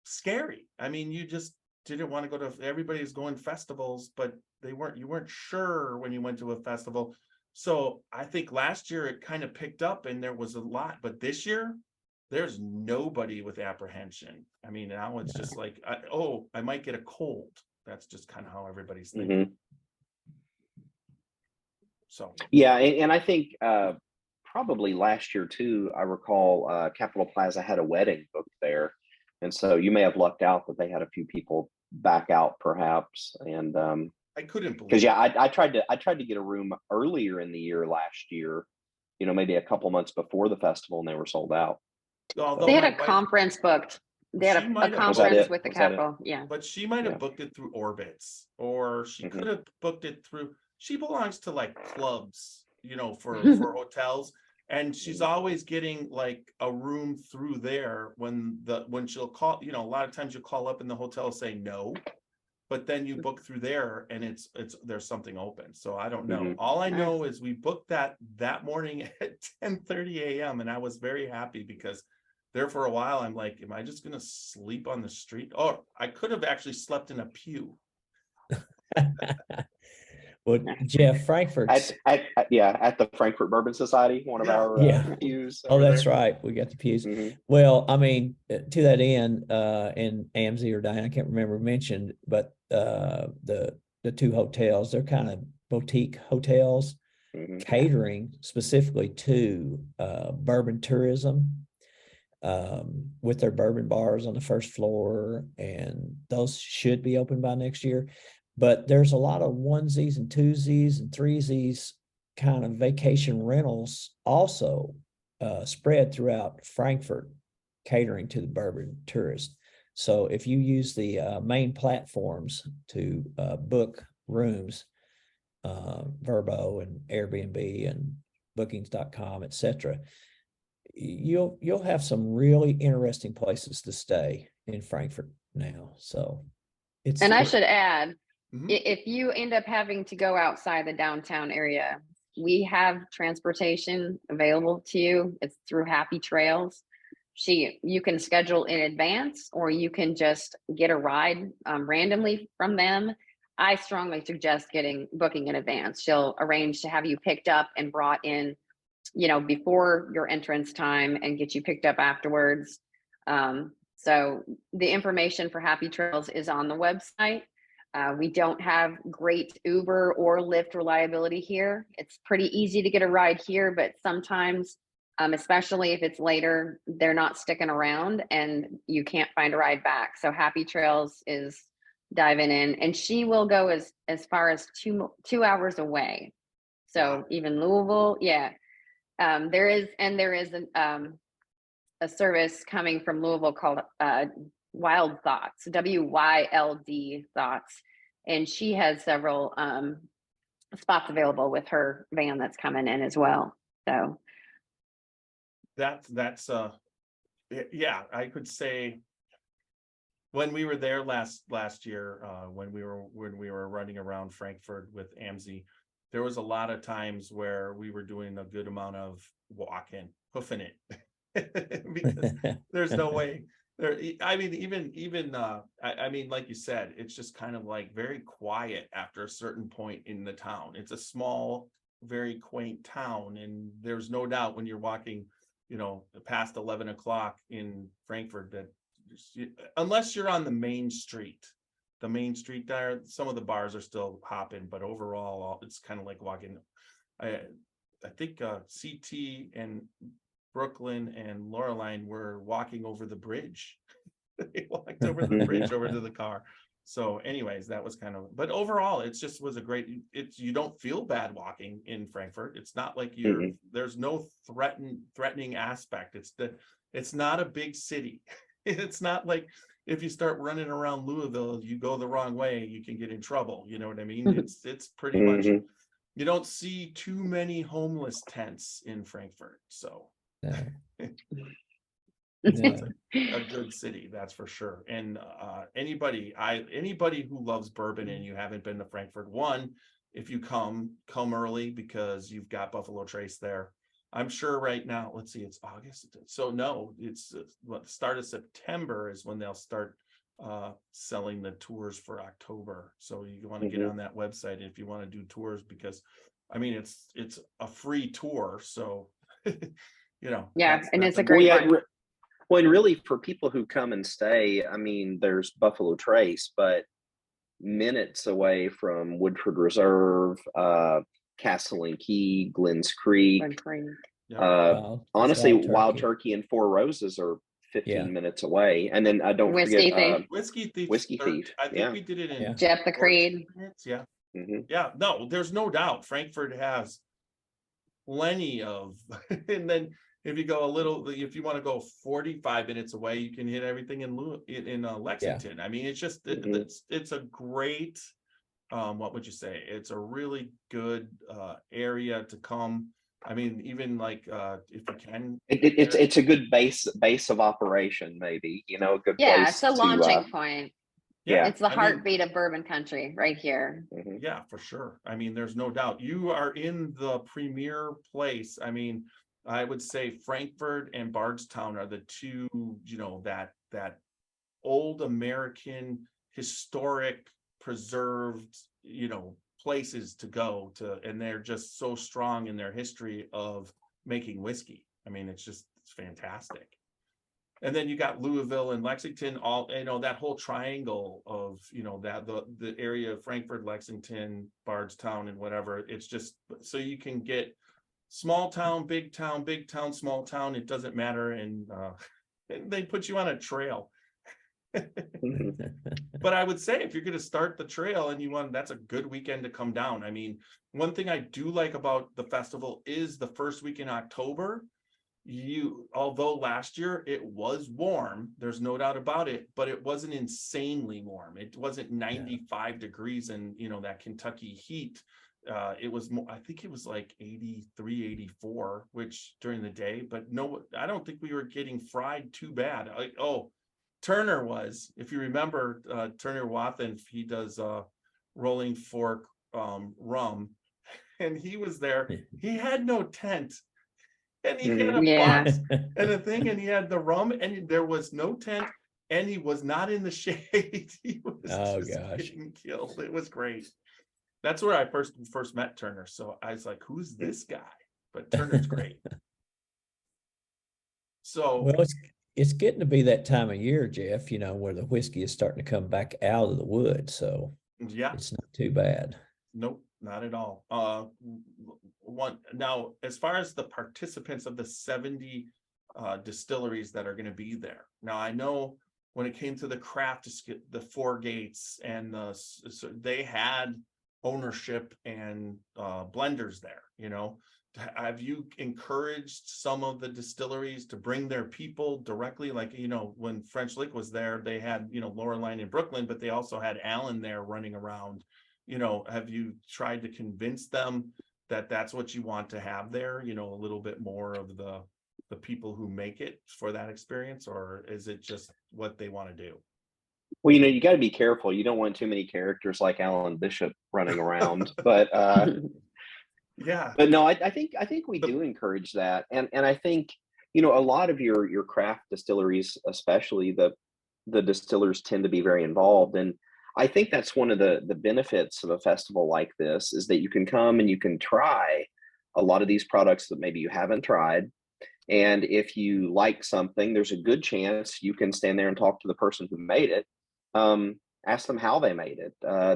scary. I mean, you just didn't want to go to, everybody's going festivals, but you weren't sure when you went to a festival. So I think last year it kind of picked up and there was a lot, but this year there's nobody with apprehension. I mean, now it's just like, I might get a cold. That's just kind of how everybody's thinking. Mm-hmm. So yeah, and I think probably last year too, I recall Capitol Plaza had a wedding booked there. And so you may have lucked out that they had a few people back out perhaps. And I couldn't believe, because I tried to get a room earlier in the year last year, maybe a couple months before the festival, and they were sold out. They had a conference booked They had She a might have- Was that conference it? with the Was that it? Capitol. Yeah. But she might have Yeah. booked it through Orbitz, or she Mhm. could have booked it through, she belongs to like clubs, for hotels. And she's always getting like a room through there when she'll call, a lot of times you'll call up and the hotel say no. But then you book through there and it's there's something open. So I don't know. Mhm. All I know is we booked that morning at 10:30 a.m. and I was very happy because there for a while I'm like, am I just gonna sleep on the street? Oh, I could have actually slept in a pew. Well, Jeff, Frankfurt's, At the Frankfurt Bourbon Society, one of Yeah. our Yeah. pews. oh, over that's there. right. We got the pews. Mhm. Well, I mean, to that end, and Amzie or Diane, I can't remember mentioned, but the two hotels, they're kind of boutique hotels Mhm. catering specifically to bourbon tourism, with their bourbon bars on the first floor, and those should be open by next year. But there's a lot of onesies and twosies and threesies kind of vacation rentals also spread throughout Frankfurt, catering to the bourbon tourist. So if you use the main platforms to book rooms, Vrbo and Airbnb and bookings.com, etc., you'll have some really interesting places to stay in Frankfurt now. So it's And I should add, Mhm. if you end up having to go outside the downtown area, we have transportation available to you. It's through Happy Trails. You can schedule in advance, or you can just get a ride randomly from them. I strongly suggest booking in advance. She'll arrange to have you picked up and brought in, before your entrance time, and get you picked up afterwards. So the information for Happy Trails is on the website. We don't have great Uber or Lyft reliability here. It's pretty easy to get a ride here, but sometimes, especially if it's later, they're not sticking around and you can't find a ride back. So Happy Trails is diving in, and she will go as far as 2 hours away. So even Louisville, yeah. There is a service coming from Louisville called Wild Thoughts, WYLD Thoughts, and she has several spots available with her van that's coming in as well. So That's yeah, I could say when we were there last year, when we were running around Frankfurt with Amzie, there was a lot of times where we were doing a good amount of walking, hoofing it. Because there's no way there. I mean, even I mean, like you said, it's just kind of like very quiet after a certain point in the town. It's a small, very quaint town, and there's no doubt when you're walking, past 11 o'clock in Frankfurt, that unless you're on the main street there, some of the bars are still hopping, but overall, it's kind of like walking. I think CT and Brooklyn and Loreline were walking over the bridge. They walked over the bridge over to the car. So anyways, that was kind of, but overall, it just was a great, you don't feel bad walking in Frankfurt. It's not like there's no threatening aspect. It's not a big city. It's not like if you start running around Louisville, you go the wrong way, you can get in trouble. You know what I mean? It's pretty much, you don't see too many homeless tents in Frankfurt. So it's a good city, that's for sure. And anybody who loves bourbon and you haven't been to Frankfurt, if you come early, because you've got Buffalo Trace there. I'm sure right now, let's see, it's August. So no, it's the start of September is when they'll start selling the tours for October. So you want to get on that website if you want to do tours, because I mean, it's a free tour. So, yeah, and it's a great one. Well, and really for people who come and stay, I mean, there's Buffalo Trace, but minutes away from Woodford Reserve, Castle and Key, Glens Creek. Honestly, Wild Turkey and Four Roses are 15 minutes away. And then I don't forget Whiskey Thief. I think we did it in Jeff the Creed. Yeah. Yeah, no, there's no doubt Frankfurt has plenty of, and then if you go a little, if you want to go 45 minutes away, you can hit everything in Lexington. I mean, it's just it's a great, what would you say? It's a really good area to come. I mean, even like if you can, it's a good base of operation, maybe, you know, a good place it's a launching point. Yeah, It's the heartbeat of bourbon country right here. Yeah, for sure. I mean, there's no doubt you are in the premier place. I mean, I would say Frankfurt and Bardstown are the two, you know, that old American historic preserved, you know, places to go to, and they're just so strong in their history of making whiskey. I mean, it's fantastic. And then you got Louisville and Lexington, all, you know, that whole triangle of, you know, that the area of Frankfurt, Lexington, Bardstown, and whatever. It's just so you can get small town, big town, small town. It doesn't matter, and they put you on a trail. But I would say if you're going to start the trail and you want, that's a good weekend to come down. I mean, one thing I do like about the festival is the first week in October. Although last year it was warm, there's no doubt about it, but it wasn't insanely warm. It wasn't 95 degrees and, you know, that Kentucky heat. It was more, I think it was like 83, 84, which during the day, but no, I don't think we were getting fried too bad. Turner was, if you remember, Turner Wathen, he does Rolling Fork rum, and he was there. He had no tent. And he had a box and a thing, and he had the rum, and there was no tent, and he was not in the shade. He was getting killed. It was great. That's where I first met Turner. So I was like, "Who's this guy?" But Turner's great. So well, it's getting to be that time of year, Jeff. You know, where the whiskey is starting to come back out of the wood. So yeah, it's not too bad. Nope, not at all. Now, as far as the participants of the 70 distilleries that are going to be there. Now, I know when it came to the craft, the Four Gates, and they had ownership and blenders there. You know, have you encouraged some of the distilleries to bring their people directly? Like, you know, when French Lick was there, they had, you know, Loreline in Brooklyn, but they also had Alan there running around. You know, have you tried to convince them that that's what you want to have there? You know, a little bit more of the people who make it for that experience, or is it just what they want to do? Well, you know, you got to be careful. You don't want too many characters like Alan Bishop running around, but yeah. But no, I think we do encourage that, and I think, you know, a lot of your craft distilleries, especially the distillers, tend to be very involved, and I think that's one of the benefits of a festival like this, is that you can come and you can try a lot of these products that maybe you haven't tried. And if you like something, there's a good chance you can stand there and talk to the person who made it. Ask them how they made it.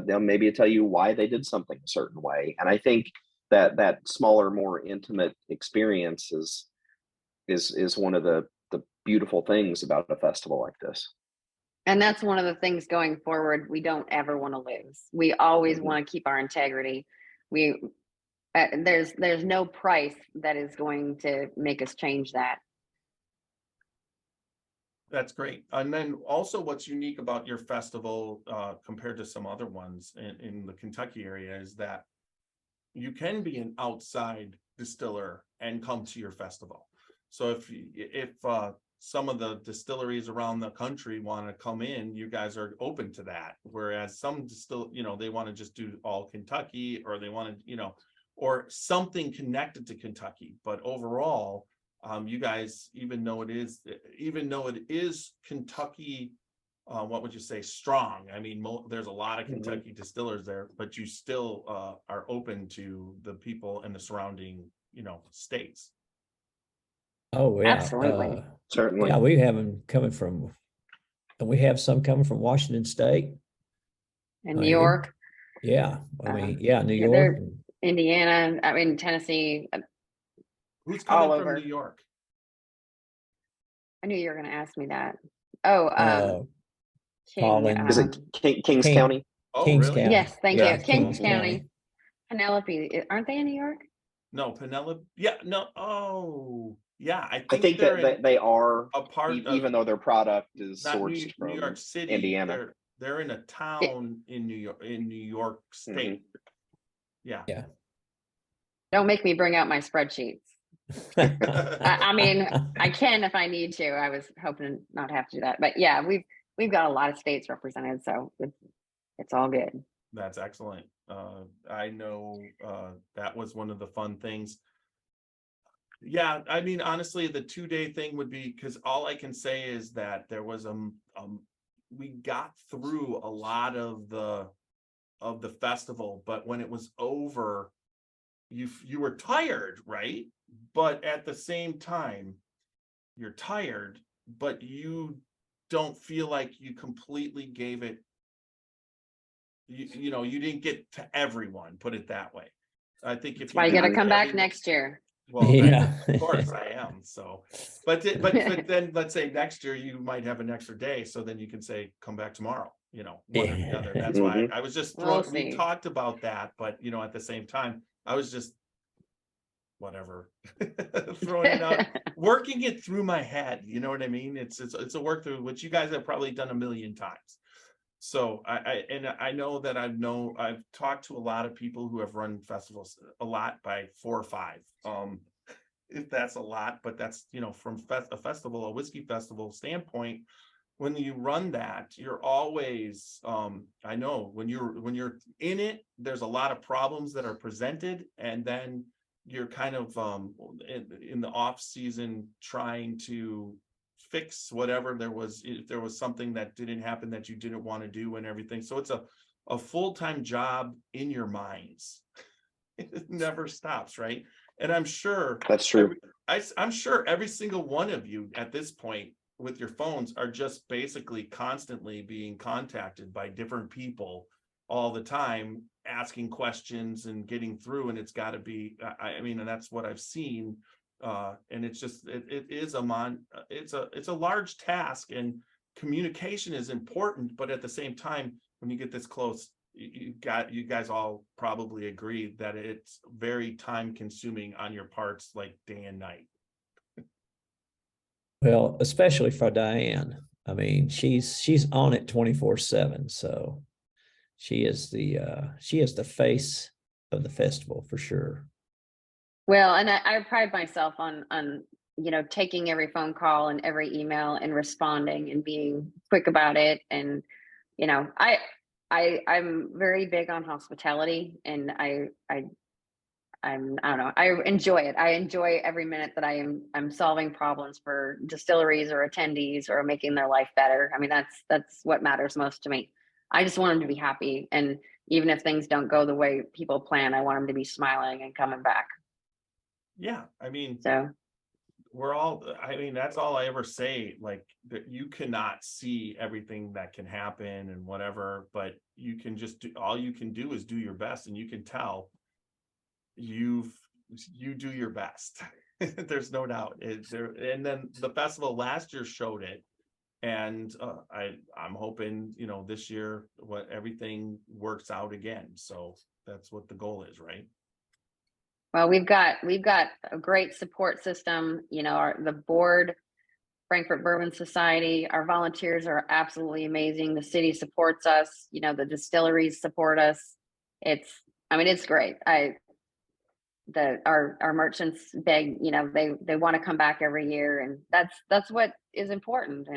They'll maybe tell you why they did something a certain way. And I think that smaller, more intimate experience is one of the beautiful things about a festival like this. And that's one of the things going forward we don't ever want to lose. We always want to keep our integrity. There's no price that is going to make us change that. That's great. And then also what's unique about your festival compared to some other ones in the Kentucky area is that you can be an outside distiller and come to your festival. So if some of the distilleries around the country want to come in, you guys are open to that. Whereas some they want to just do all Kentucky, or they want to, or something connected to Kentucky. But overall, you guys, even though it is Kentucky, what would you say, strong? I mean, there's a lot of Kentucky distillers there, but you still are open to the people in the surrounding, states. Oh yeah, absolutely. Certainly. Yeah, we have them coming from, and we have some coming from Washington State and New York. Yeah, New York, Indiana. I mean, Tennessee. Who's coming from New York? I knew you were going to ask me that. Oh, is it Kings County? Oh, Kings really? County. Yes, thank Yeah, you. Kings County. Penelope, aren't they in New York? No, Penelope. Yeah, no. Oh, Yeah, I I think think they're that in they are, a part of, even though their product is not sourced New York from City, Indiana. they're in a town in New York State. Yeah. Yeah. Don't make me bring out my spreadsheets. I mean, I can if I need to. I was hoping not to have to do that, but yeah, we've got a lot of states represented, so it's all good. That's excellent. I know that was one of the fun things. Yeah, I mean, honestly, the 2-day thing would be, because all I can say is that there was we got through a lot of the festival, but when it was over, you were tired, right? But at the same time, you're tired, but you don't feel like you completely gave it. You know, you didn't get to everyone, put it that way. I think if That's why you got to come back next year. well, Yeah. of course I am. So, but then let's say next year you might have an extra day, so then you can say come back tomorrow. You know, one or the other. That's why I was just We'll throwing. We see. talked about that, but you know, at the same time, I was just whatever throwing it out, working it through my head. You know what I mean? It's a work through, which you guys have probably done a million times. So I know that I've talked to a lot of people who have run festivals a lot by 4 or 5. If that's a lot, but that's, you know, from a whiskey festival standpoint, when you run that, you're always, I know when you're in it, there's a lot of problems that are presented, and then you're kind of in the off season trying to fix whatever if there was something that didn't happen that you didn't want to do and everything. So it's a full-time job in your minds. It never stops, right? And I'm sure That's true. I'm sure every single one of you at this point with your phones are just basically constantly being contacted by different people all the time, asking questions and getting through. And it's got to be, I mean, and that's what I've seen. And it's just, it is it's a large task, and communication is important, but at the same time, when you get this close, you guys all probably agree that it's very time consuming on your parts, like day and night. Well, especially for Diane. I mean, she's on it 24/7. So she is the face of the festival for sure. Well, and I pride myself on taking every phone call and every email and responding and being quick about it. And I'm very big on hospitality, and I don't know, I enjoy it. I enjoy every minute that I'm solving problems for distilleries or attendees or making their life better. I mean, that's what matters most to me. I just want them to be happy, and even if things don't go the way people plan, I want them to be smiling and coming back. Yeah, I mean, So I mean, that's all I ever say, like, that you cannot see everything that can happen and whatever, but you can just all you can do is do your best, and you can tell you do your best. There's no doubt. And then the festival last year showed it, and I'm hoping, you know, this year everything works out again. So that's what the goal is, right? well, we've got a great support system. You know, the board, Frankfurt Bourbon Society, our volunteers are absolutely amazing. The city supports us. You know, the distilleries support us. It's great. Our merchants beg, you know, they want to come back every year, and that's what is important.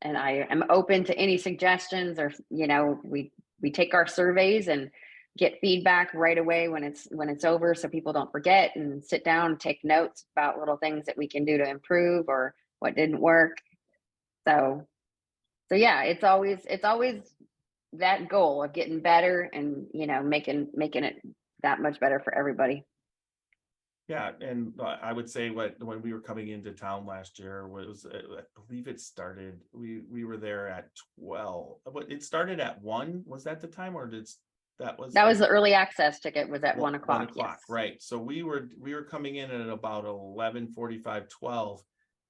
And I am open to any suggestions, or, you know, we take our surveys and get feedback right away when it's over, so people don't forget, and sit down and take notes about little things that we can do to improve or what didn't work. So yeah, it's always that goal of getting better and, you know, making it that much better for everybody. Yeah, and I would say when we were coming into town last year was, I believe it started, we were there at 12. But it started at 1. Was that the time, or that was the early access ticket was at 1 o'clock. 1 o'clock, yes. right? So we were coming in at about 11:45, 12,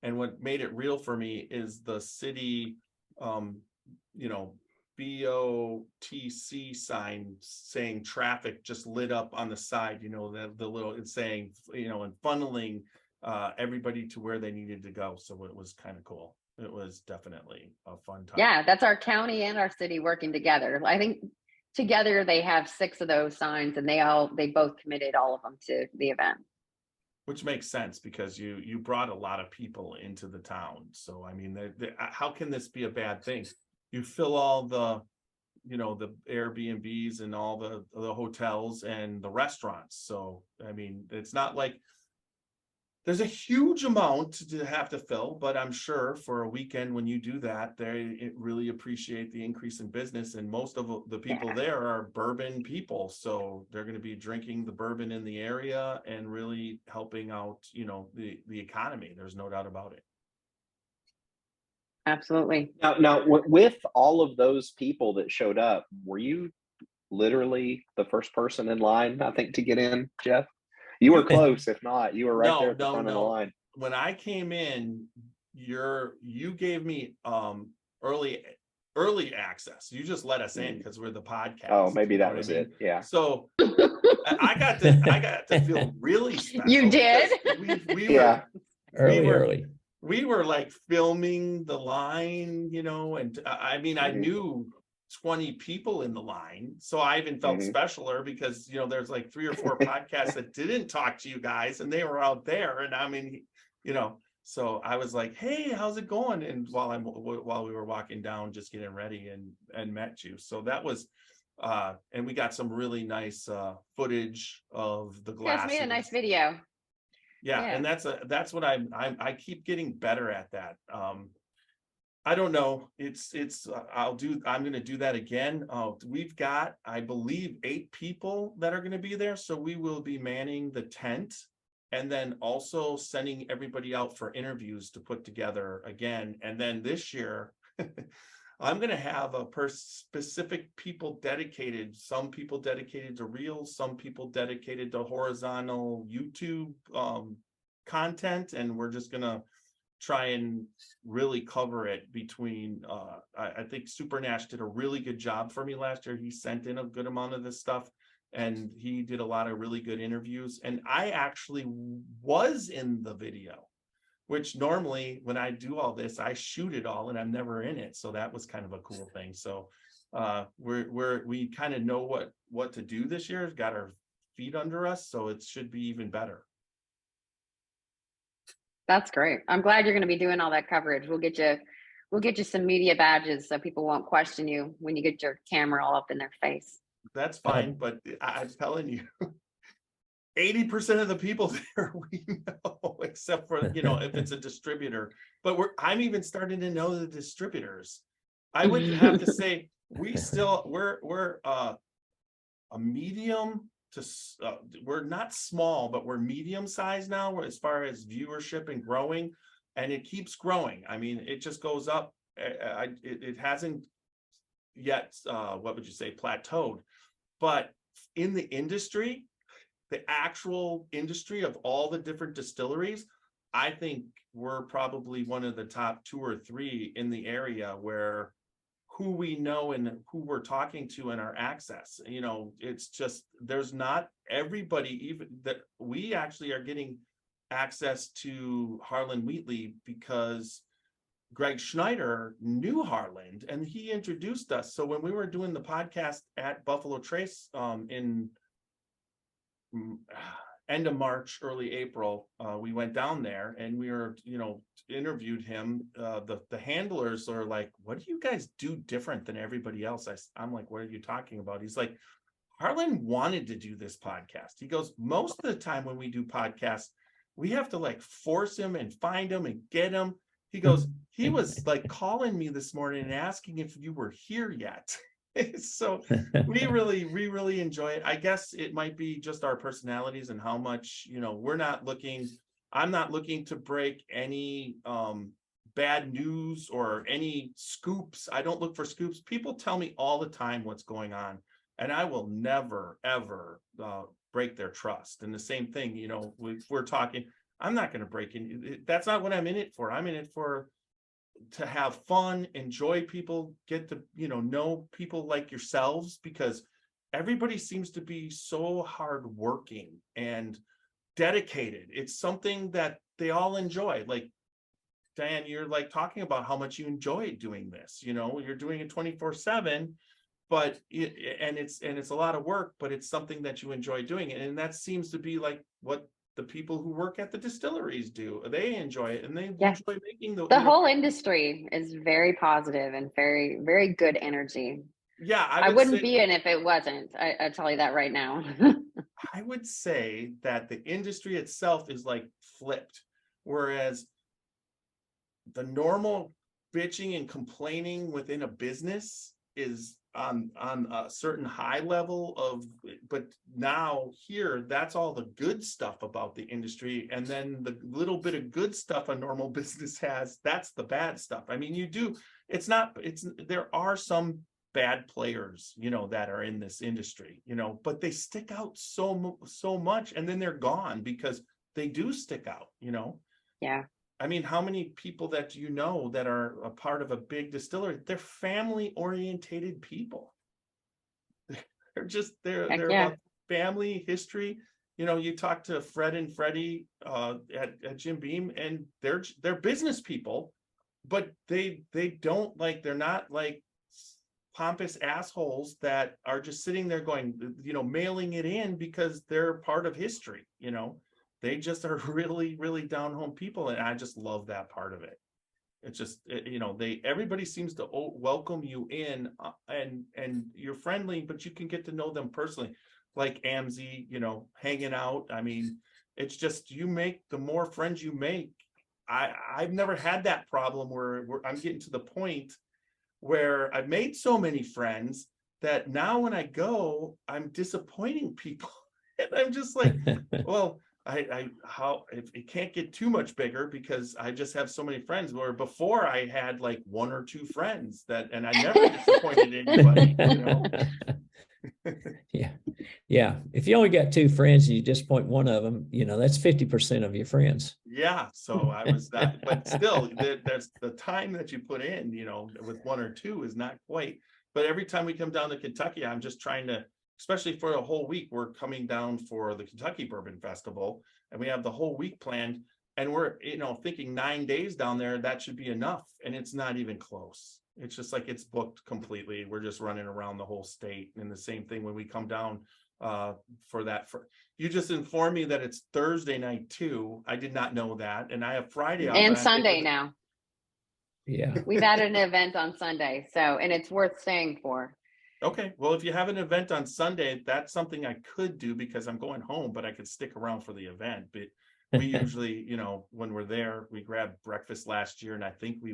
and what made it real for me is the city, you know, BOTC sign saying traffic just lit up on the side, you know, the little, it's saying, you know, and funneling everybody to where they needed to go. So it was kind of cool. It was definitely a fun time. Yeah, that's our county and our city working together. I think together they have 6 of those signs, and they both committed all of them to the event. Which makes sense because you brought a lot of people into the town. So I mean, how can this be a bad thing? You fill all the, the Airbnbs and all the hotels and the restaurants. So I mean, it's not like there's a huge amount to have to fill, but I'm sure for a weekend when you do that, they really appreciate the increase in business. And most of the people there are bourbon people. So they're going to be drinking the bourbon in the area and really helping out, the economy. There's no doubt about it. Absolutely. Now, with all of those people that showed up, were you literally the first person in line, I think, to get in, Jeff? You were close. If not, you were right there at the front of the line. When I came in, you gave me early access. You just let us in because we're the podcast. Oh, maybe that was it. Yeah. So I got to feel really special. You did? Early. We were like filming the line, and I mean, I knew 20 people in the line, so I even felt specialer because there's like 3 or 4 podcasts that didn't talk to you guys, and they were out there. And I mean, so I was like, hey, how's it going? And while we were walking down just getting ready and met you. So that was and we got some really nice footage of the glasses. You guys made a nice video. Yeah, and that's what I keep getting better at that. I don't know. I'm going to do that again. We've got, I believe, 8 people that are going to be there. So we will be manning the tent and then also sending everybody out for interviews to put together again. And then this year, I'm going to have specific people dedicated, some people dedicated to Reels, some people dedicated to horizontal YouTube content. And we're just going to try and really cover it between I think Super Nash did a really good job for me last year. He sent in a good amount of this stuff and he did a lot of really good interviews, and I actually was in the video, which normally when I do all this I shoot it all and I'm never in it, so that was kind of a cool thing. So we kind of know what to do this year, got our feet under us, so it should be even better. That's great. I'm glad you're going to be doing all that coverage. We'll get you some media badges so people won't question you when you get your camera all up in their face. That's fine, but I'm telling you, 80% of the people there we know, except for if it's a distributor. But I'm even starting to know the distributors. I would have to say we're a medium. We're not small, but we're medium sized now as far as viewership and growing, and it keeps growing. I mean, it just goes up. It hasn't yet, what would you say, plateaued, but in the industry, the actual industry of all the different distilleries, I think we're probably one of the top 2 or 3 in the area where who we know and who we're talking to and our access. It's just, there's not everybody, even that we actually are getting access to Harlan Wheatley because Greg Schneider knew Harlan and he introduced us. So when we were doing the podcast at Buffalo Trace in end of March, early April, we went down there and we were, interviewed him. The handlers are like, what do you guys do different than everybody else? I'm like, what are you talking about? He's like, Harlan wanted to do this podcast. He goes, most of the time when we do podcasts, we have to like force him and find him and get him. He goes, he was like calling me this morning and asking if you were here yet. So we really enjoy it. I guess it might be just our personalities and how much, I'm not looking to break any bad news or any scoops. I don't look for scoops. People tell me all the time what's going on, and I will never, ever break their trust. And the same thing, if we're talking, I'm not going to break in. That's not what I'm in it for. I'm in it to have fun, enjoy people, get to, know people like yourselves, because everybody seems to be so hardworking and dedicated. It's something that they all enjoy. Like Diane, you're like talking about how much you enjoy doing this. You're doing it 24/7, but it's a lot of work, but it's something that you enjoy doing. And that seems to be like what the people who work at the distilleries do. They enjoy it, and they enjoy making the whole industry is very positive and very, very good energy. Yeah, I wouldn't be in if it wasn't. I tell you that right now. I would say that the industry itself is like flipped, whereas the normal bitching and complaining within a business is on a certain high level but now here, that's all the good stuff about the industry. And then the little bit of good stuff a normal business has, that's the bad stuff. I mean, there are some bad players, that are in this industry, but they stick out so much, and then they're gone because they do stick out, Yeah. I mean, how many people that that are a part of a big distillery, they're family orientated people. They're about family history. You talk to Fred and Freddie at Jim Beam, and they're business people, but they're not like pompous assholes that are just sitting there going, mailing it in because they're part of history. They just are really, really down home people, and I just love that part of it. It's just, everybody seems to welcome you in, and you're friendly, but you can get to know them personally, like Amzie, hanging out. I mean, it's just, the more friends you make. I've never had that problem where I'm getting to the point where I've made so many friends that now when I go, I'm disappointing people. And I'm just like, well, it can't get too much bigger because I just have so many friends, where before I had like one or two friends and I never disappointed anybody. Yeah. If you only got two friends and you disappoint one of them, that's 50% of your friends. Yeah. So I was that, but still, there's the time that you put in, with one or two is not quite. But every time we come down to Kentucky, I'm just trying to, especially for a whole week, we're coming down for the Kentucky Bourbon Festival, and we have the whole week planned, and we're, thinking 9 days down there, that should be enough. And it's not even close. It's just like, it's booked completely. We're just running around the whole state. And the same thing when we come down for that. You just informed me that it's Thursday night too. I did not know that. And I have Friday off. And Sunday now. Yeah. We've added an event on Sunday. And it's worth staying for. Okay, well, if you have an event on Sunday, that's something I could do because I'm going home, but I could stick around for the event. But we usually, when we're there, we grabbed breakfast last year, and I think we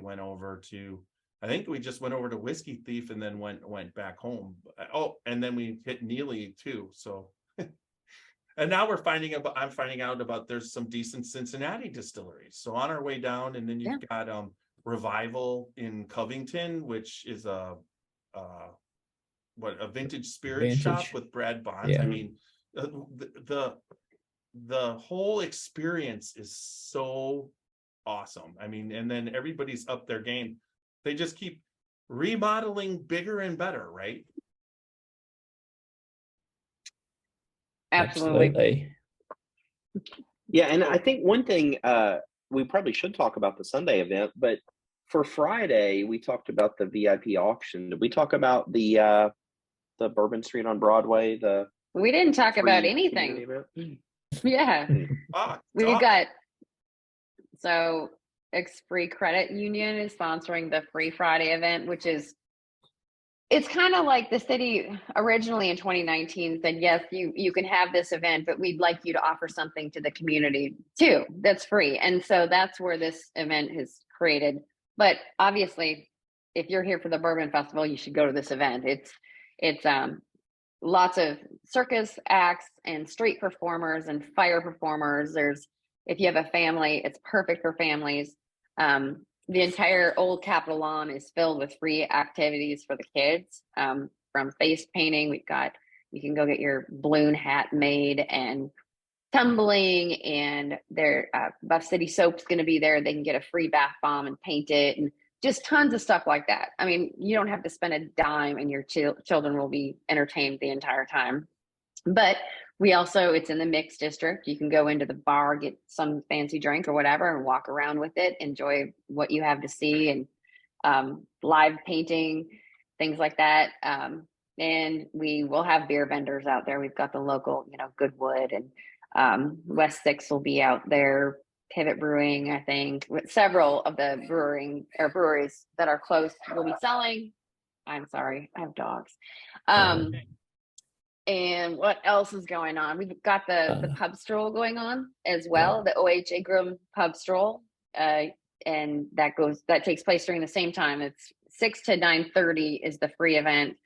just went over to Whiskey Thief and then went back home. Oh, and then we hit Neely too. So, and now I'm finding out about there's some decent Cincinnati distilleries. So on our way down, and then you've got Revival in Covington, which is a vintage spirit shop with Brad Bonds. Yeah. I mean, the whole experience is so awesome. I mean, and then everybody's up their game. They just keep remodeling bigger and better, right? Absolutely. Yeah, and I think one thing we probably should talk about the Sunday event, but for Friday we talked about the VIP auction. Did we talk about the Bourbon Street on Broadway? We didn't talk about anything. Yeah. We've got Free Credit Union is sponsoring the Free Friday event, which is, it's kind of like the city originally in 2019 said, yes, you can have this event, but we'd like you to offer something to the community too that's free. And so that's where this event is created. But obviously, if you're here for the Bourbon Festival, you should go to this event. It's lots of circus acts and street performers and fire performers. If you have a family, it's perfect for families. The entire old Capitol lawn is filled with free activities for the kids, from face painting. You can go get your balloon hat made, and tumbling, and Buff City Soap's going to be there. They can get a free bath bomb and paint it, and just tons of stuff like that. I mean, you don't have to spend a dime, and your children will be entertained the entire time. But we also, it's in the mixed district. You can go into the bar, get some fancy drink or whatever, and walk around with it, enjoy what you have to see, and live painting, things like that. And we will have beer vendors out there. We've got the local, Goodwood, and West Six will be out there. Pivot Brewing, I think, with several of the breweries that are close will be selling. I'm sorry, I have dogs. And what else is going on? We've got the pub stroll going on as well, the OH Ingram pub stroll. And that takes place during the same time. It's 6 to 9:30 is the free event.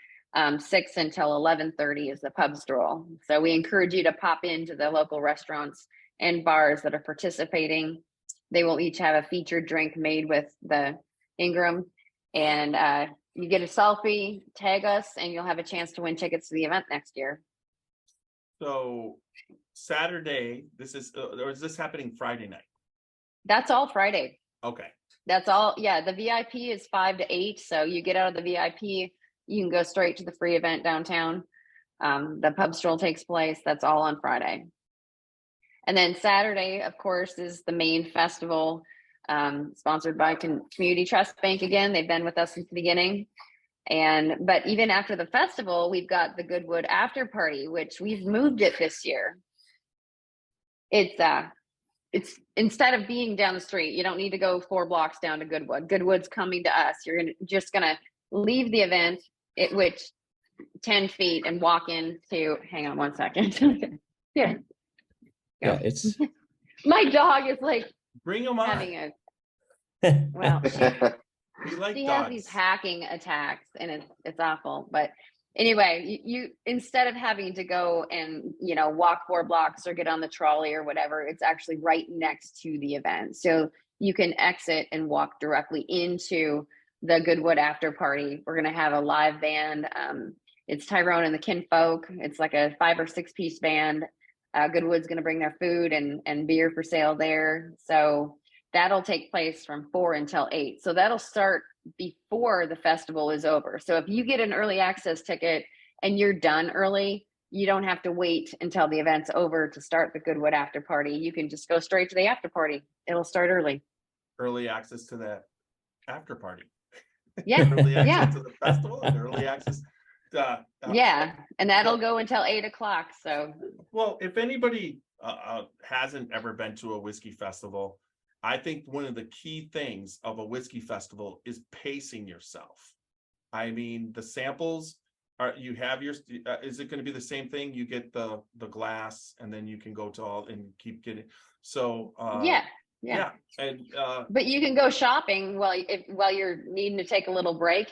6 until 11:30 is the pub stroll. So we encourage you to pop into the local restaurants and bars that are participating. They will each have a featured drink made with the Ingram, and you get a selfie, tag us, and you'll have a chance to win tickets to the event next year. So Saturday, or is this happening Friday night? That's all Friday. Okay. That's all. Yeah, the VIP is 5 to 8. So you get out of the VIP, you can go straight to the free event downtown. The pub stroll takes place. That's all on Friday. And then Saturday, of course, is the main festival, sponsored by Community Trust Bank again. They've been with us since the beginning. But even after the festival, we've got the Goodwood after party, which we've moved it this year. It's instead of being down the street, you don't need to go 4 blocks down to Goodwood. Goodwood's coming to us. You're just gonna leave the event, which 10 feet, and walk into. Hang on one second. Yeah. Yeah, it's My dog is like Bring them on. having well, she has these hacking attacks, and it's awful. But anyway, you instead of having to go and walk 4 blocks or get on the trolley or whatever, it's actually right next to the event, so you can exit and walk directly into the Goodwood after party. We're going to have a live band. It's Tyrone and the Kinfolk. It's like a 5 or 6 piece band. Goodwood's going to bring their food and beer for sale there. So that'll take place from 4 until 8. So that'll start before the festival is over. So if you get an early access ticket and you're done early, you don't have to wait until the event's over to start the Goodwood after party. You can just go straight to the after party. It'll start early. Early access to that after party. Yeah. Early access Yeah. to the festival and early access. Yeah, and that'll go until 8 o'clock. So, well, if anybody hasn't ever been to a whiskey festival, I think one of the key things of a whiskey festival is pacing yourself. I mean, the samples you have your. Is it going to be the same thing? You get the glass, and then you can go to all and keep getting. So yeah, and but you can go shopping while you're needing to take a little break.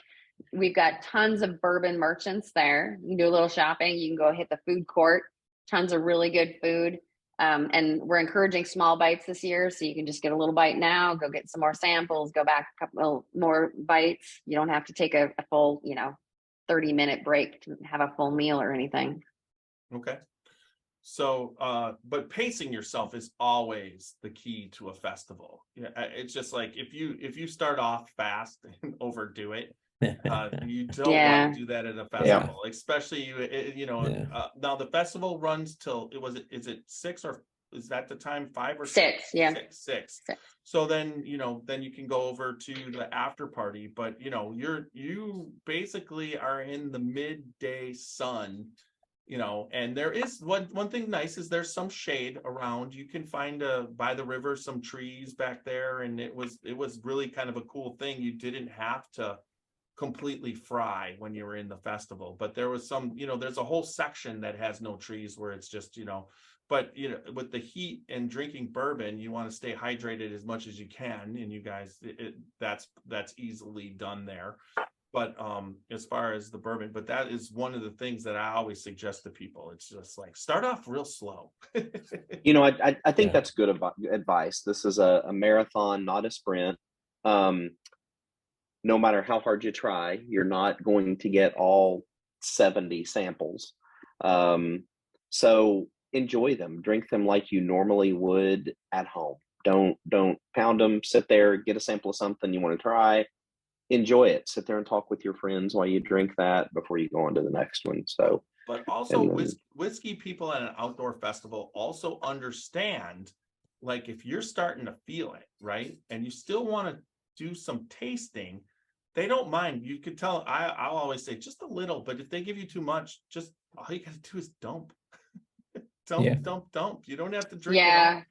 We've got tons of bourbon merchants there. You can do a little shopping. You can go hit the food court. Tons of really good food. And we're encouraging small bites this year. So you can just get a little bite now, go get some more samples, go back a couple more bites. You don't have to take a full, 30-minute break to have a full meal or anything. Okay. So, but pacing yourself is always the key to a festival. Yeah, it's just like if you start off fast and overdo it, you don't want to do that at a festival, especially now the festival runs till is it 6 or is that the time 5 or 6? Six. So then you can go over to the after party, but you basically are in the midday sun, and there is one thing nice is there's some shade around. You can find by the river some trees back there, and it was really kind of a cool thing. You didn't have to completely fry when you were in the festival, but there was some, there's a whole section that has no trees where it's just, but with the heat and drinking bourbon, you want to stay hydrated as much as you can, and you guys, that's easily done there. But as far as the bourbon, but that is one of the things that I always suggest to people. It's just like start off real slow. I think that's good advice. This is a marathon, not a sprint. No matter how hard you try, you're not going to get all 70 samples. So enjoy them, drink them like you normally would at home. Don't pound them, sit there, get a sample of something you want to try, enjoy it. Sit there and talk with your friends while you drink that before you go on to the next one. So But also And then- whiskey people at an outdoor festival also understand, like if you're starting to feel it, right? And you still want to do some tasting, they don't mind. You could tell, I'll always say just a little, but if they give you too much, just all you gotta do is dump. Yeah. Dump. You don't have to drink it Yeah. all.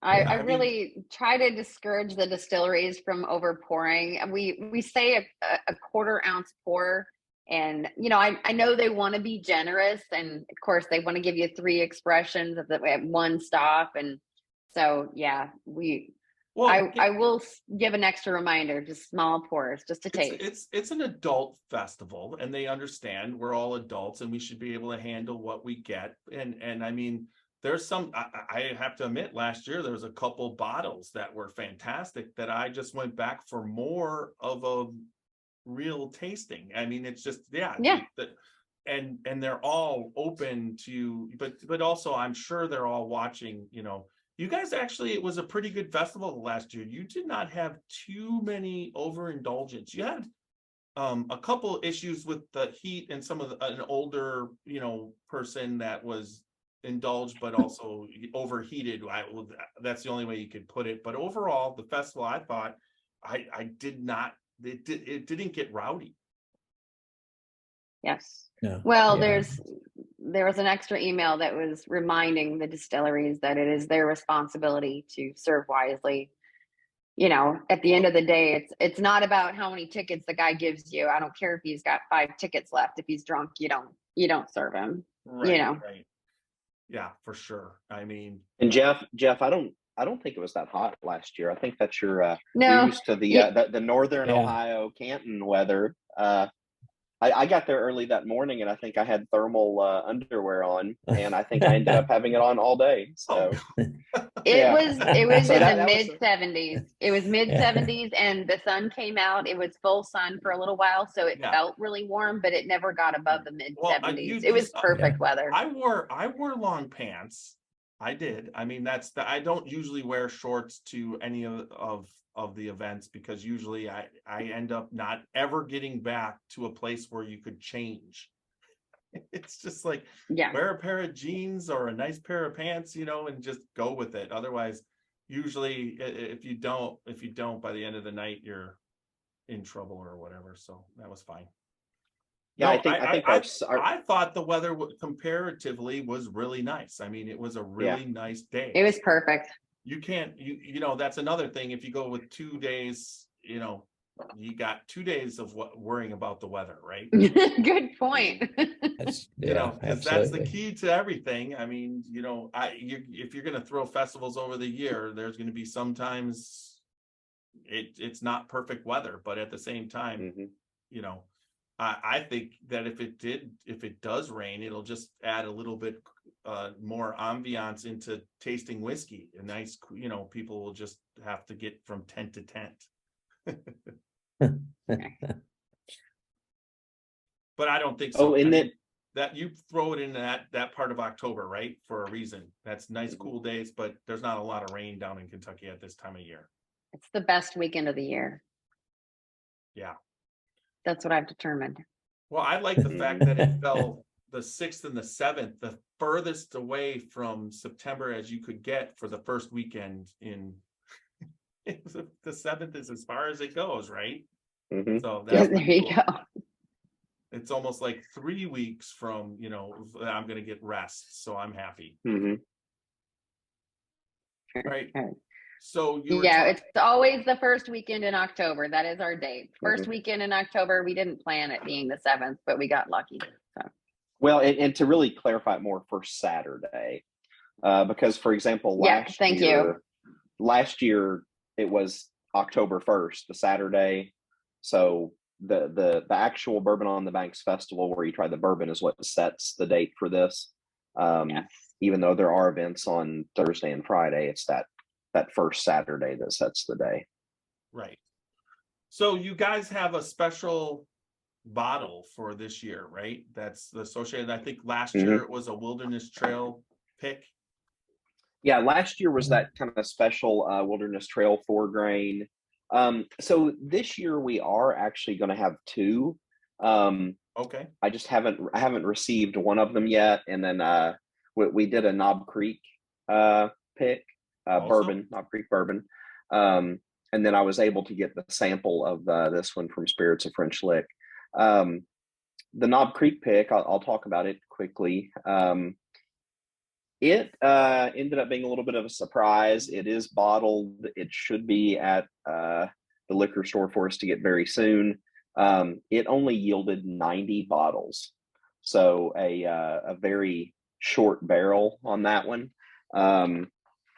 I I mean- really try to discourage the distilleries from over pouring. We say a quarter ounce pour, and I know they want to be generous, and of course they want to give you 3 expressions at one stop, and so yeah, Well, I will give an extra reminder, just small pours, just to taste. it's an adult festival, and they understand we're all adults and we should be able to handle what we get. And I mean, there's some, I have to admit, last year there was a couple bottles that were fantastic that I just went back for more of a real tasting. I mean, it's just and they're all open to, but also I'm sure they're all watching. You guys actually, it was a pretty good festival last year. You did not have too many overindulgence. You had a couple issues with the heat and some of an older person that was indulged but also overheated. That's the only way you could put it. But overall, the festival, I thought, I did not, it didn't get rowdy. Yes. No. Well, Yeah. there was an extra email that was reminding the distilleries that it is their responsibility to serve wisely. At the end of the day, it's not about how many tickets the guy gives you. I don't care if he's got 5 tickets left. If he's drunk, you don't serve him. Right. Yeah, for sure. I mean, And Jeff, I don't think it was that hot last year. I think that you're No. used to the northern Yeah. Ohio Canton weather. I got there early that morning, and I think I had thermal underwear on, and I think I ended up having it on all day. So It was So in that the was mid 70s. It was mid 70s, and the sun came out. It was full sun for a little while, so it felt really warm, but it never got above the mid 70s. It was perfect weather. I wore long pants. I did. I mean, I don't usually wear shorts to any of the events, because usually I end up not ever getting back to a place where you could change. It's just like, wear a pair of jeans or a nice pair of pants, and just go with it. Otherwise, usually if you don't by the end of the night, you're in trouble or whatever. So that was fine. Yeah, No, I think I thought the weather comparatively was really nice. I mean, it was a really nice day. It was perfect. You can't, that's another thing. If you go with 2 days, you got 2 days of worrying about the weather, right? Good point. That's that's the key to everything. I mean, if you're going to throw festivals over the year, there's going to be sometimes it's not perfect weather, but at the same time, I think that if it does rain, it'll just add a little bit more ambiance into tasting whiskey. A nice, people will just have to get from tent to tent. But I don't think so. and then that you throw it in that part of October, right? For a reason. That's nice, cool days, but there's not a lot of rain down in Kentucky at this time of year. It's the best weekend of the year. Yeah. That's what I've determined. Well, I like the fact that it fell the 6th and the 7th, the furthest away from September as you could get for the first weekend in the 7th is as far as it goes, right? So that's there you go. It's almost like 3 weeks from, I'm going to get rest. So I'm happy. Right. So it's always the first weekend in October. That is our date. First weekend in October. We didn't plan it being the 7th, but we got lucky. So. Well, and to really clarify it more, for Saturday, because for example, last year it was October 1st, the Saturday. So the actual Bourbon on the Banks Festival, where you try the bourbon, is what sets the date for this. Even though there are events on Thursday and Friday, it's that first Saturday that sets the day. Right. So you guys have a special bottle for this year, right? That's associated. I think last year it was a Wilderness Trail pick. Yeah, last year was that kind of special Wilderness Trail 4 grain. So this year we are actually going to have 2. Okay. I just haven't received one of them yet. And then we did a Knob Creek pick, Also? Knob Creek bourbon. And then I was able to get the sample of this one from Spirits of French Lick. The Knob Creek pick, I'll talk about it quickly. It ended up being a little bit of a surprise. It is bottled. It should be at the liquor store for us to get very soon. It only yielded 90 bottles, so a very short barrel on that one.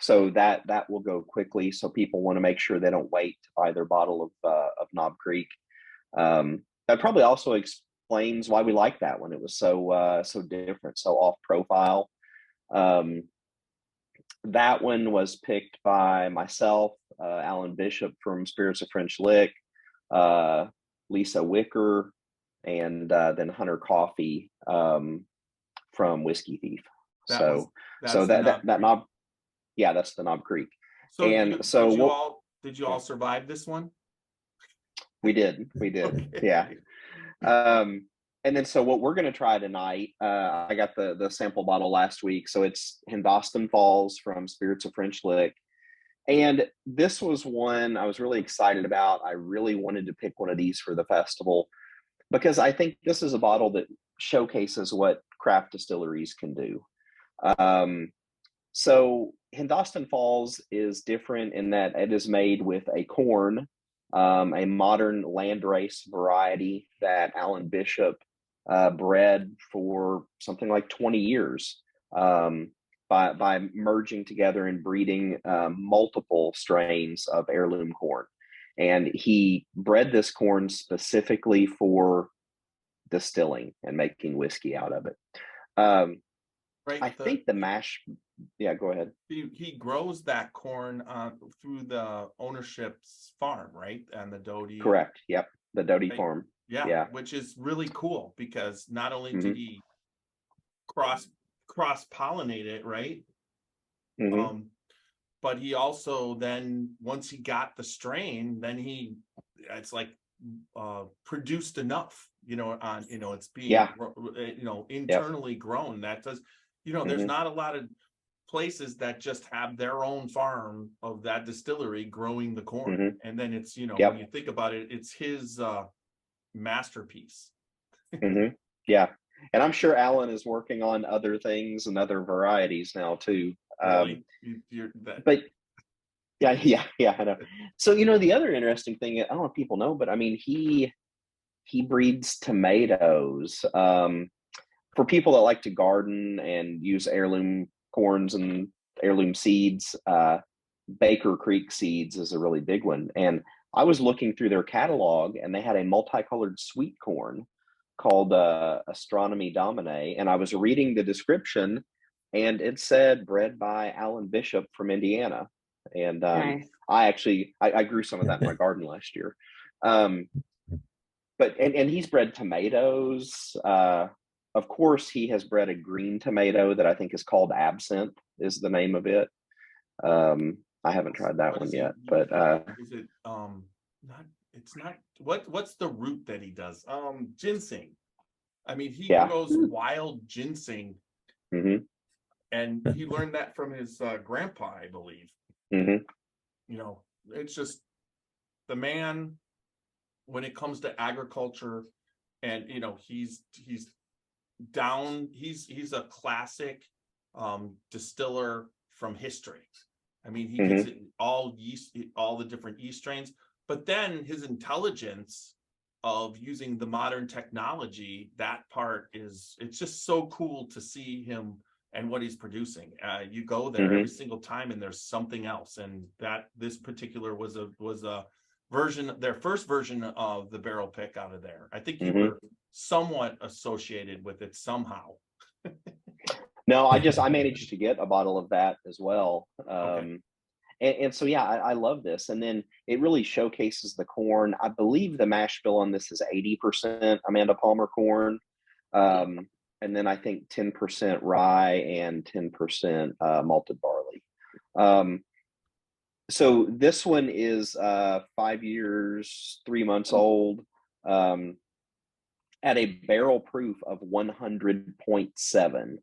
So that will go quickly. So people want to make sure they don't wait to buy their bottle of Knob Creek. That probably also explains why we like that one. It was so different, so off profile. That one was picked by myself, Alan Bishop from Spirits of French Lick, Lisa Wicker, and then Hunter Coffee from Whiskey Thief. That's That knob, yeah, that's the Knob Creek. So And did you all survive this one? We did. Okay. Yeah. And then so what we're going to try tonight, I got the sample bottle last week. So it's Hindostan Falls from Spirits of French Lick. And this was one I was really excited about. I really wanted to pick one of these for the festival because I think this is a bottle that showcases what craft distilleries can do. So Hindostan Falls is different in that it is made with a corn, a modern landrace variety that Alan Bishop bred for something like 20 years by merging together and breeding multiple strains of heirloom corn. And he bred this corn specifically for distilling and making whiskey out of it. Right. I think the mash. Yeah, go ahead. He grows that corn through the ownership's farm, right? And the Doty. Correct. Yep. The Doty Right. farm. Yeah, Yeah. which is really cool because not only Mhm. did he cross pollinate it, right? Mhm. But he also then once he got the strain, then it's like produced enough, it's being Yeah. internally grown. That does, there's Mhm. not a lot of places that just have their own farm of that distillery growing the corn. Mhm. And then it's, Yep. when you think about it, it's his masterpiece. Mhm. Yeah. And I'm sure Alan is working on other things and other varieties now too. Really? But yeah, I know. So, the other interesting thing, I don't know if people know, but I mean, he breeds tomatoes. For people that like to garden and use heirloom corns and heirloom seeds, Baker Creek Seeds is a really big one. And I was looking through their catalog and they had a multicolored sweet corn called Astronomy Domine. And I was reading the description and it said bred by Alan Bishop from Indiana. And Nice. I grew some of that in my garden last year. But he's bred tomatoes. Of course, he has bred a green tomato that I think is called Absinthe, is the name of it. I haven't tried that What one is yet, he, but is it not it's not what's the root that he does? Ginseng. I mean, he Yeah. grows wild ginseng, Mhm. and he learned that from his grandpa, I believe. Mhm. It's just the man when it comes to agriculture, and he's a classic distiller from history. I mean, he gets it in all yeast, all the different yeast strains, but then his intelligence of using the modern technology, that part it's just so cool to see him and what he's producing. You go there every single time and there's something else. And this particular was a version, their first version of the barrel pick out of there. I think you were somewhat associated with it somehow. No, I managed to get a bottle of that as well. Okay. And so, yeah, I love this. And then it really showcases the corn. I believe the mash bill on this is 80% Amanda Palmer corn. And then I think 10% rye and 10% malted barley. So this one is 5 years, 3 months old. at a barrel proof of 100.7.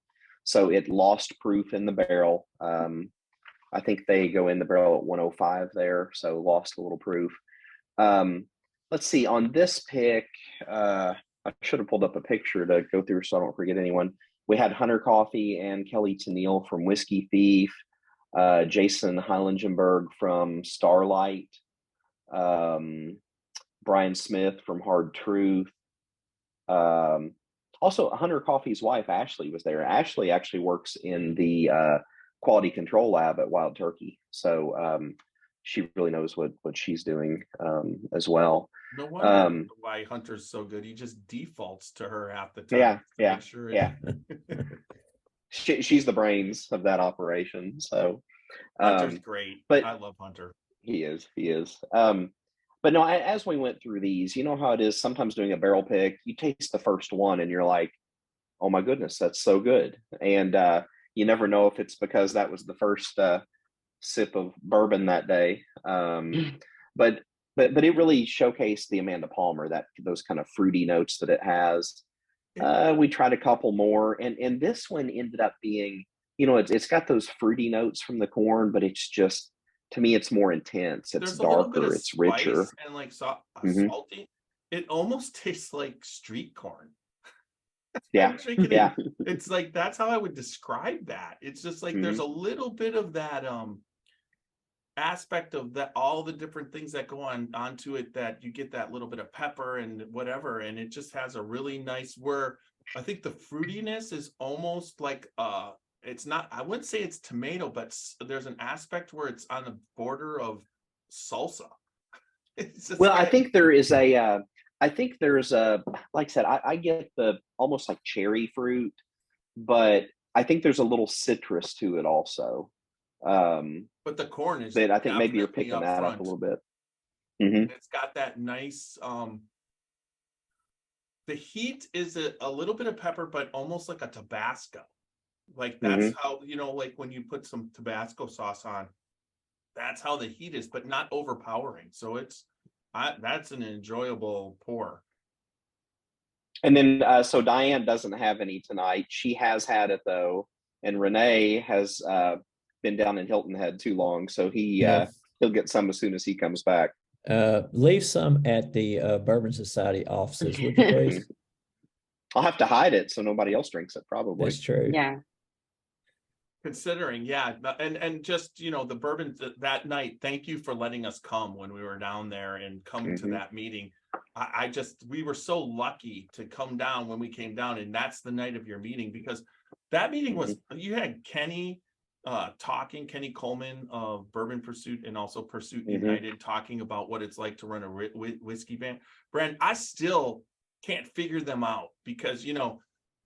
So it lost proof in the barrel. I think they go in the barrel at 105 there, so lost a little proof. Let's see, on this pick, I should have pulled up a picture to go through so I don't forget anyone. We had Hunter Coffee and Kelly Tennille from Whiskey Thief, Jason Heilingenberg from Starlight, Brian Smith from Hard Truth. Also, Hunter Coffee's wife, Ashley, was there. Ashley actually works in the quality control lab at Wild Turkey. So she really knows what she's doing as well. No wonder why Hunter's so good. He just defaults to her half the time. She's the brains of that operation. So Hunter's great. But I love Hunter. He is. But no, as we went through these, you know how it is sometimes doing a barrel pick, you taste the first one and you're like, oh my goodness, that's so good. And you never know if it's because that was the first sip of bourbon that day. But it really showcased the Amanda Palmer, those kind of fruity notes that it has. We tried a couple more, and this one ended up being, it's got those fruity notes from the corn, but it's just, to me, it's more intense. It's darker, it's richer, and like salty. It almost tastes like street corn. It's like, that's how I would describe that. It's just like there's a little bit of that aspect of that, all the different things that go onto it, that you get that little bit of pepper and whatever, and it just has a really nice, where I think the fruitiness is almost like it's not, I wouldn't say it's tomato, but there's an aspect where it's on the border of salsa. I think there's like I said, I get the almost like cherry fruit, but I think there's a little citrus to it also. But the corn is, I think maybe you're picking that up a little bit. It's got that nice, the heat is a little bit of pepper, but almost like a Tabasco. Like that's how, like when you put some Tabasco sauce on, that's how the heat is, but not overpowering. So that's an enjoyable pour. And then, so Diane doesn't have any tonight. She has had it though. And Rene has been down in Hilton Head too long. So he'll get some as soon as he comes back. Leave some at the Bourbon Society offices, would you please? I'll have to hide it so nobody else drinks it, probably. That's true. Yeah. Considering, and just, the bourbon that night, thank you for letting us come when we were down there and come to that meeting. We were so lucky to come down when we came down, and that's the night of your meeting, because that meeting was, you had Kenny Kenny Coleman of Bourbon Pursuit and also Pursuit United, talking about what it's like to run a whiskey band. Brand, I still can't figure them out, because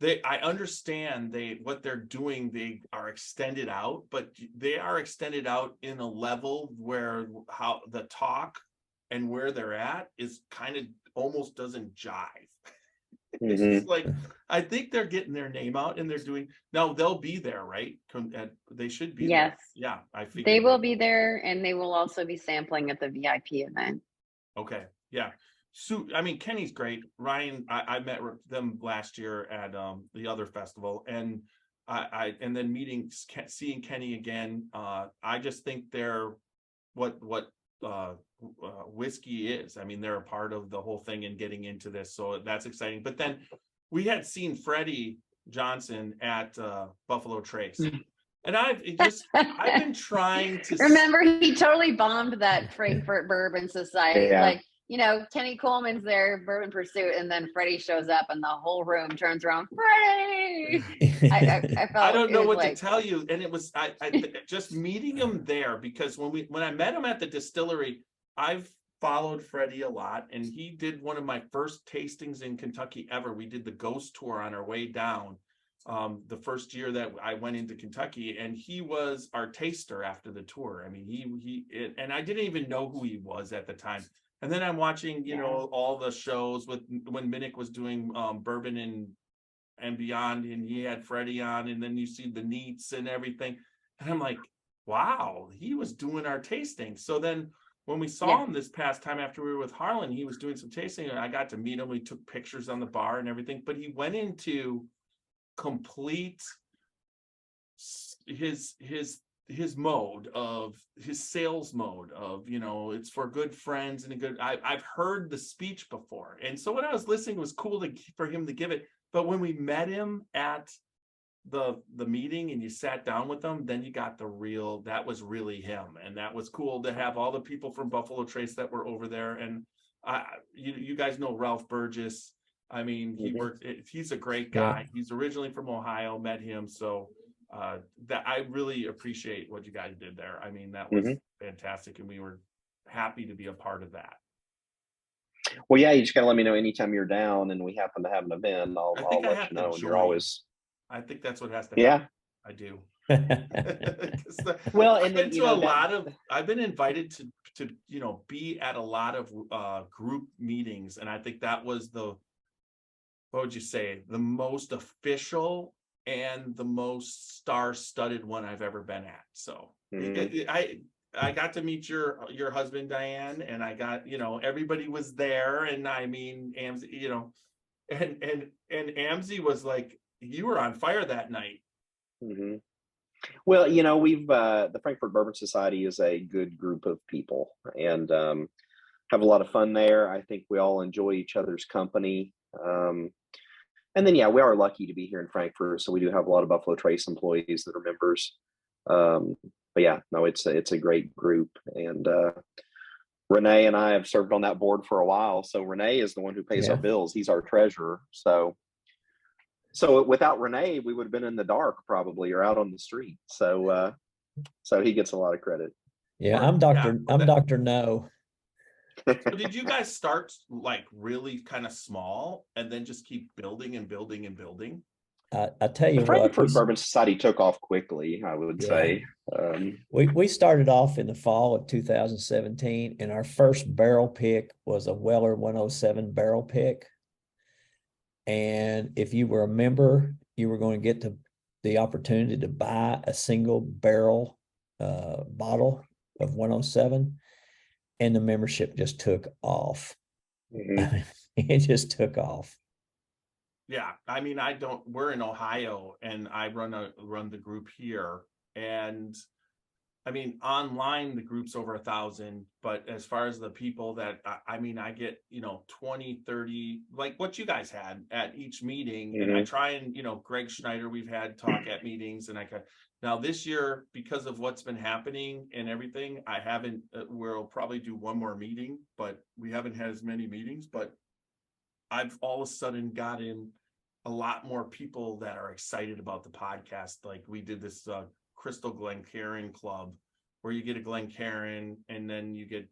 I understand what they're doing. They are extended out, but they are extended out in a level where how the talk and where they're at is kind of almost doesn't jive. It's just like, I think they're getting their name out, and they're doing, no, they'll be there, right? They should be there. Yeah, I think they will be there, and they will also be sampling at the VIP event. Okay, yeah. So, I mean, Kenny's great. Ryan, I met them last year at the other festival, and and then seeing Kenny again. I just think they're what whiskey is. I mean, they're a part of the whole thing and getting into this, so that's exciting. But then we had seen Freddie Johnson at Buffalo Trace. And I've been trying to remember, he totally bombed that Frankfurt Bourbon Society. Like, Kenny Coleman's there, Bourbon Pursuit, and then Freddie shows up, and the whole room turns around. Freddie! I felt, I don't know what to tell you, and it was I just meeting him there, because when I met him at the distillery, I've followed Freddie a lot, and he did one of my first tastings in Kentucky ever. We did the Ghost Tour on our way down. The first year that I went into Kentucky, and he was our taster after the tour. I mean, and I didn't even know who he was at the time. And then I'm watching, all the shows when Minnick was doing Bourbon and Beyond, and he had Freddie on, and then you see the Neats and everything. And I'm like, wow, he was doing our tasting. So then when we saw Yeah. him this past time after we were with Harlan, he was doing some tasting and I got to meet him. We took pictures on the bar and everything, but he went into complete his mode of his sales mode of, it's for good friends and a good, I've heard the speech before. And so when I was listening, it was cool for him to give it. But when we met him at the meeting and you sat down with them, then you got that was really him. And that was cool to have all the people from Buffalo Trace that were over there. And you guys know Ralph Burgess. I mean, he's a great guy. He's originally from Ohio, met him. So that I really appreciate what you guys did there. I mean, that was fantastic. And we were happy to be a part of that. Well, yeah, you just got to let me know anytime you're down and we happen to have an event. I'll let you know. And you're always. I think that's what has to happen. Yeah, I do. Well, and then I've been invited to be at a lot of group meetings, and I think that was what would you say, the most official and the most star-studded one I've ever been at. So I got to meet your husband, Diane, and I got, everybody was there, and I mean, Amzie, and Amzie was like, you were on fire that night. Well, we've the Frankfurt Bourbon Society is a good group of people, and have a lot of fun there. I think we all enjoy each other's company. And then, we are lucky to be here in Frankfurt, so we do have a lot of Buffalo Trace employees that are members. But yeah, no, it's a great group, and Rene and I have served on that board for a while. So Rene is the one who pays our bills. He's our treasurer. So without Rene, we would have been in the dark probably, or out on the street. So he gets a lot of credit. Yeah, I'm Dr. No. So did you guys start like really kind of small and then just keep building and building and building? I tell you the Frankfurt Bourbon Society took off quickly, I would say. We started off in the fall of 2017, and our first barrel pick was a Weller 107 barrel pick. And if you were a member, you were going to get the opportunity to buy a single barrel bottle of 107, and the membership just took off. It just took off. Yeah, I mean, we're in Ohio, and I run the group here, and I mean, online the group's over 1,000, but as far as the people that I get 20, 30, like what you guys had at each meeting. And I try and Greg Schneider, we've had talk at meetings, and now this year, because of what's been happening and everything, I haven't we'll probably do one more meeting, but we haven't had as many meetings. But I've all of a sudden gotten a lot more people that are excited about the podcast. Like we did this Crystal Glencairn Club, where you get a Glencairn, and then you get,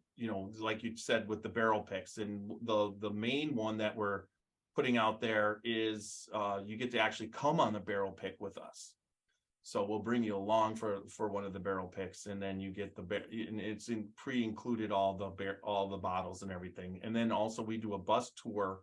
like you said, with the barrel picks. And the main one that we're putting out there is you get to actually come on the barrel pick with us. So we'll bring you along for one of the barrel picks, and then you get and it's pre-included all the bottles and everything. And then also we do a bus tour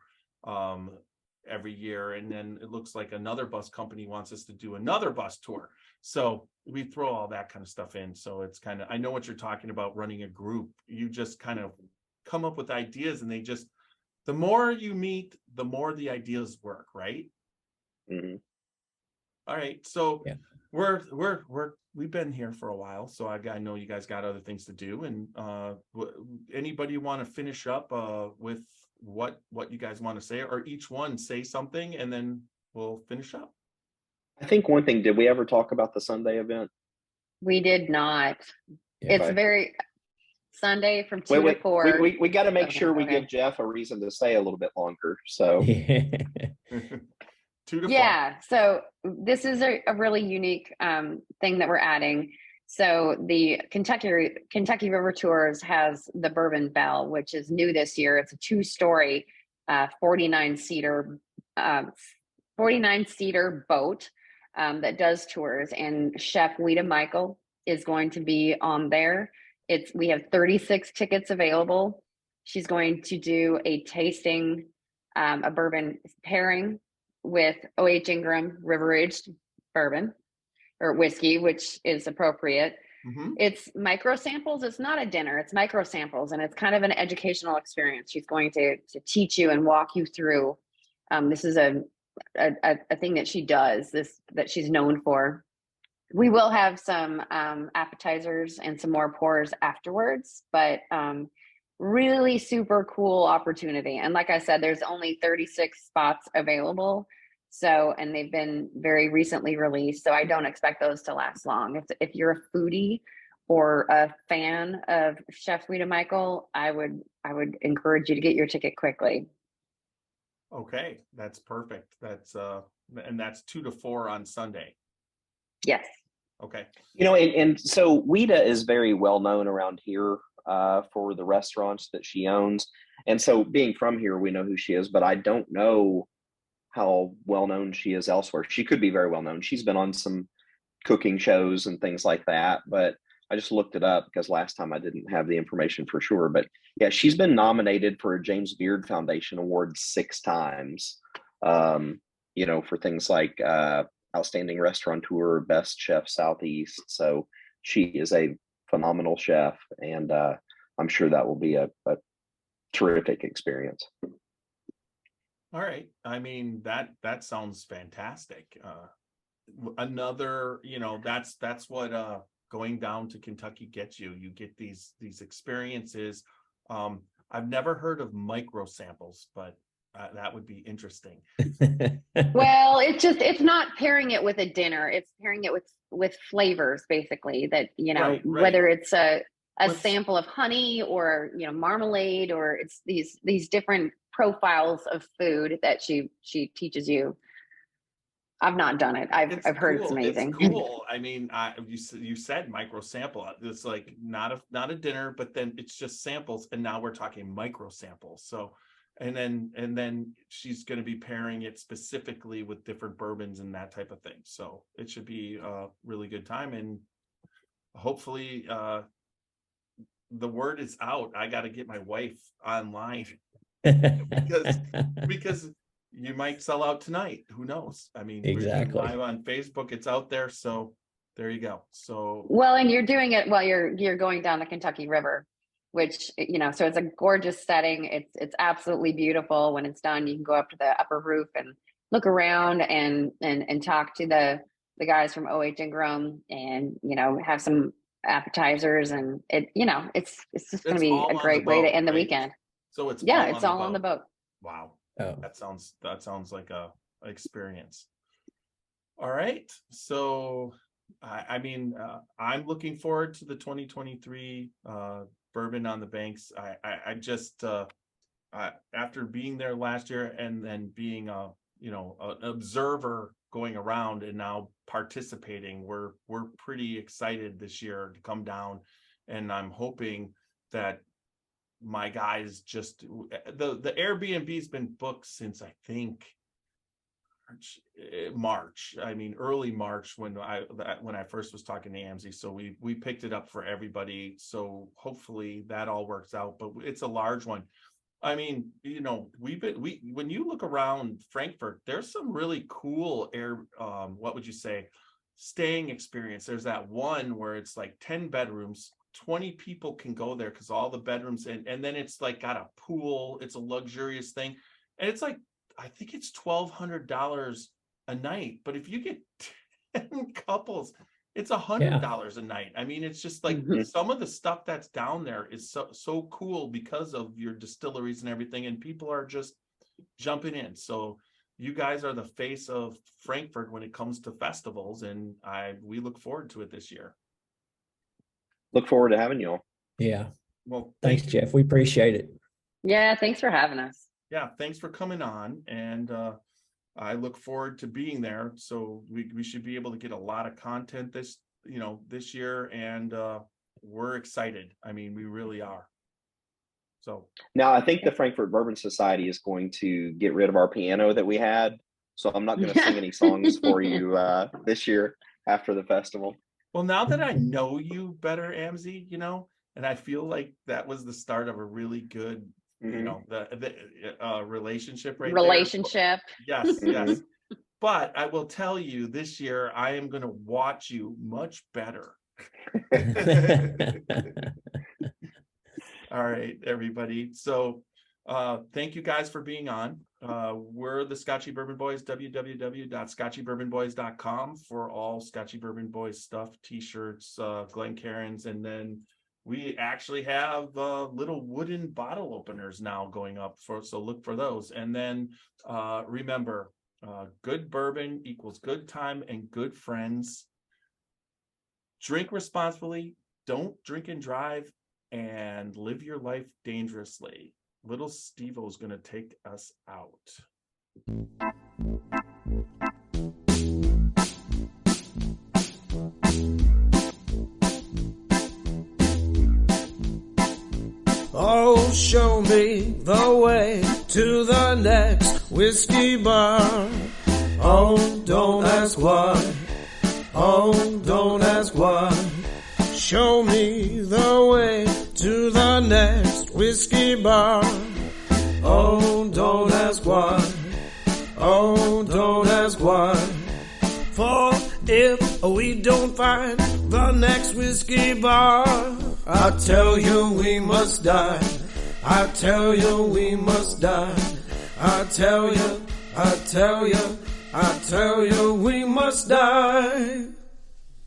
every year, and then it looks like another bus company wants us to do another bus tour, so we throw all that kind of stuff in. So it's kind of, I know what you're talking about, running a group. You just kind of come up with ideas, and the more you meet, the more the ideas work, right? All right, so we've been here for a while, so I know you guys got other things to do. And anybody want to finish up with what you guys want to say, or each one say something, and then we'll finish up? I think one thing, did we ever talk about the Sunday event? We did not. It's very Sunday from 2 to 4. We got to make sure we give Jeff a reason to stay a little bit longer. So 2 to 4. So this is a really unique thing that we're adding. So the Kentucky River Tours has the Bourbon Bell, which is new this year. It's a 2-story 49-seater boat that does tours, and Chef Weta Michael is going to be on there. We have 36 tickets available. She's going to do a tasting, a bourbon pairing with O.H. Ingram river aged bourbon or whiskey, which is appropriate. It's micro samples. It's not a dinner. It's micro samples, and it's kind of an educational experience. She's going to teach you and walk you through. This is a thing that she does, that she's known for. We will have some appetizers and some more pours afterwards, but really super cool opportunity. And like I said, there's only 36 spots available. So, and they've been very recently released. So I don't expect those to last long. If you're a foodie or a fan of Chef Weta Michael, I would encourage you to get your ticket quickly. Okay, that's perfect. That's and that's 2 to 4 on Sunday. Yes. Okay. And so Weta is very well known around here for the restaurants that she owns. And so being from here, we know who she is, but I don't know how well known she is elsewhere. She could be very well known. She's been on some cooking shows and things like that, but I just looked it up because last time I didn't have the information for sure. But yeah, she's been nominated for a James Beard Foundation Award 6 times, for things like Outstanding Restaurateur, Best Chef Southeast. So she is a phenomenal chef, and I'm sure that will be a terrific experience. All right. I mean, that sounds fantastic. Another, that's what going down to Kentucky gets you. You get these experiences. I've never heard of micro samples, but that would be interesting. Well, it's not pairing it with a dinner. It's pairing it with flavors, basically, that, Right. whether it's a sample of honey or, marmalade, or it's these different profiles of food that she teaches you. I've not done it. I've heard it's amazing. It's cool. I mean, you said micro sample. It's like not a dinner, but then it's just samples, and now we're talking micro samples. So, and then she's going to be pairing it specifically with different bourbons and that type of thing. So it should be a really good time, and hopefully the word is out. I got to get my wife online because you might sell out tonight. Who knows? I mean, Exactly. we're live on Facebook. It's out there. So there you go. So well, and you're doing it while you're going down the Kentucky River, which, so it's a gorgeous setting. It's absolutely beautiful. When it's done, you can go up to the upper roof and look around and talk to the guys from OH and Grum, and, have some appetizers, and it's just going to be a great way to end the weekend. So it's all on the boat. Wow. Oh. That sounds like a experience. All right. So I mean, I'm looking forward to the 2023 Bourbon on the Banks. I just after being there last year and then being an observer going around and now participating, we're pretty excited this year to come down, and I'm hoping that my guys just the Airbnb's been booked since I think March. I mean, early March when I first was talking to Amzie. So we picked it up for everybody. So hopefully that all works out. But it's a large one. I mean, when you look around Frankfurt, there's some really cool what would you say, staying experience. There's that one where it's like 10 bedrooms. 20 people can go there because all the bedrooms and then it's like got a pool. It's a luxurious thing, and it's like I think it's $1,200 a night. But if you get 10 couples, it's $100 a night. I mean, it's just like some of the stuff that's down there is so cool because of your distilleries and everything, and people are just jumping in. So you guys are the face of Frankfurt when it comes to festivals, and we look forward to it this year. Look forward to having you all. Yeah. Well, thanks, Jeff. We appreciate it. Yeah, thanks for having us. Yeah, thanks for coming on, and I look forward to being there. So we should be able to get a lot of content this year, and we're excited. I mean, we really are. So now I think the Frankfurt Bourbon Society is going to get rid of our piano that we had, so I'm not going to sing any songs for you this year after the festival. Well, now that I know you better, Amzie, and I feel like that was the start of a really good, the relationship right relationship. There. Yes, yes. But I will tell you, this year I am going to watch you much better All right, everybody. So thank you guys for being on. We're the Scotchy Bourbon Boys, www.scotchybourbonboys.com for all Scotchy Bourbon Boys stuff, t-shirts, Glencairns, and then we actually have little wooden bottle openers now going up so look for those. And then remember, good bourbon equals good time and good friends. Drink responsibly, don't drink and drive, and live your life dangerously. Little Steve-O's gonna take us out. Oh, show me the way to the next whiskey bar. Oh, don't ask why. Oh, don't ask why. Show me the way to the next whiskey bar. Oh, don't ask why. Oh, don't ask why. For if we don't find the next whiskey bar, I tell you we must die. I tell you we must die. I tell you we must die.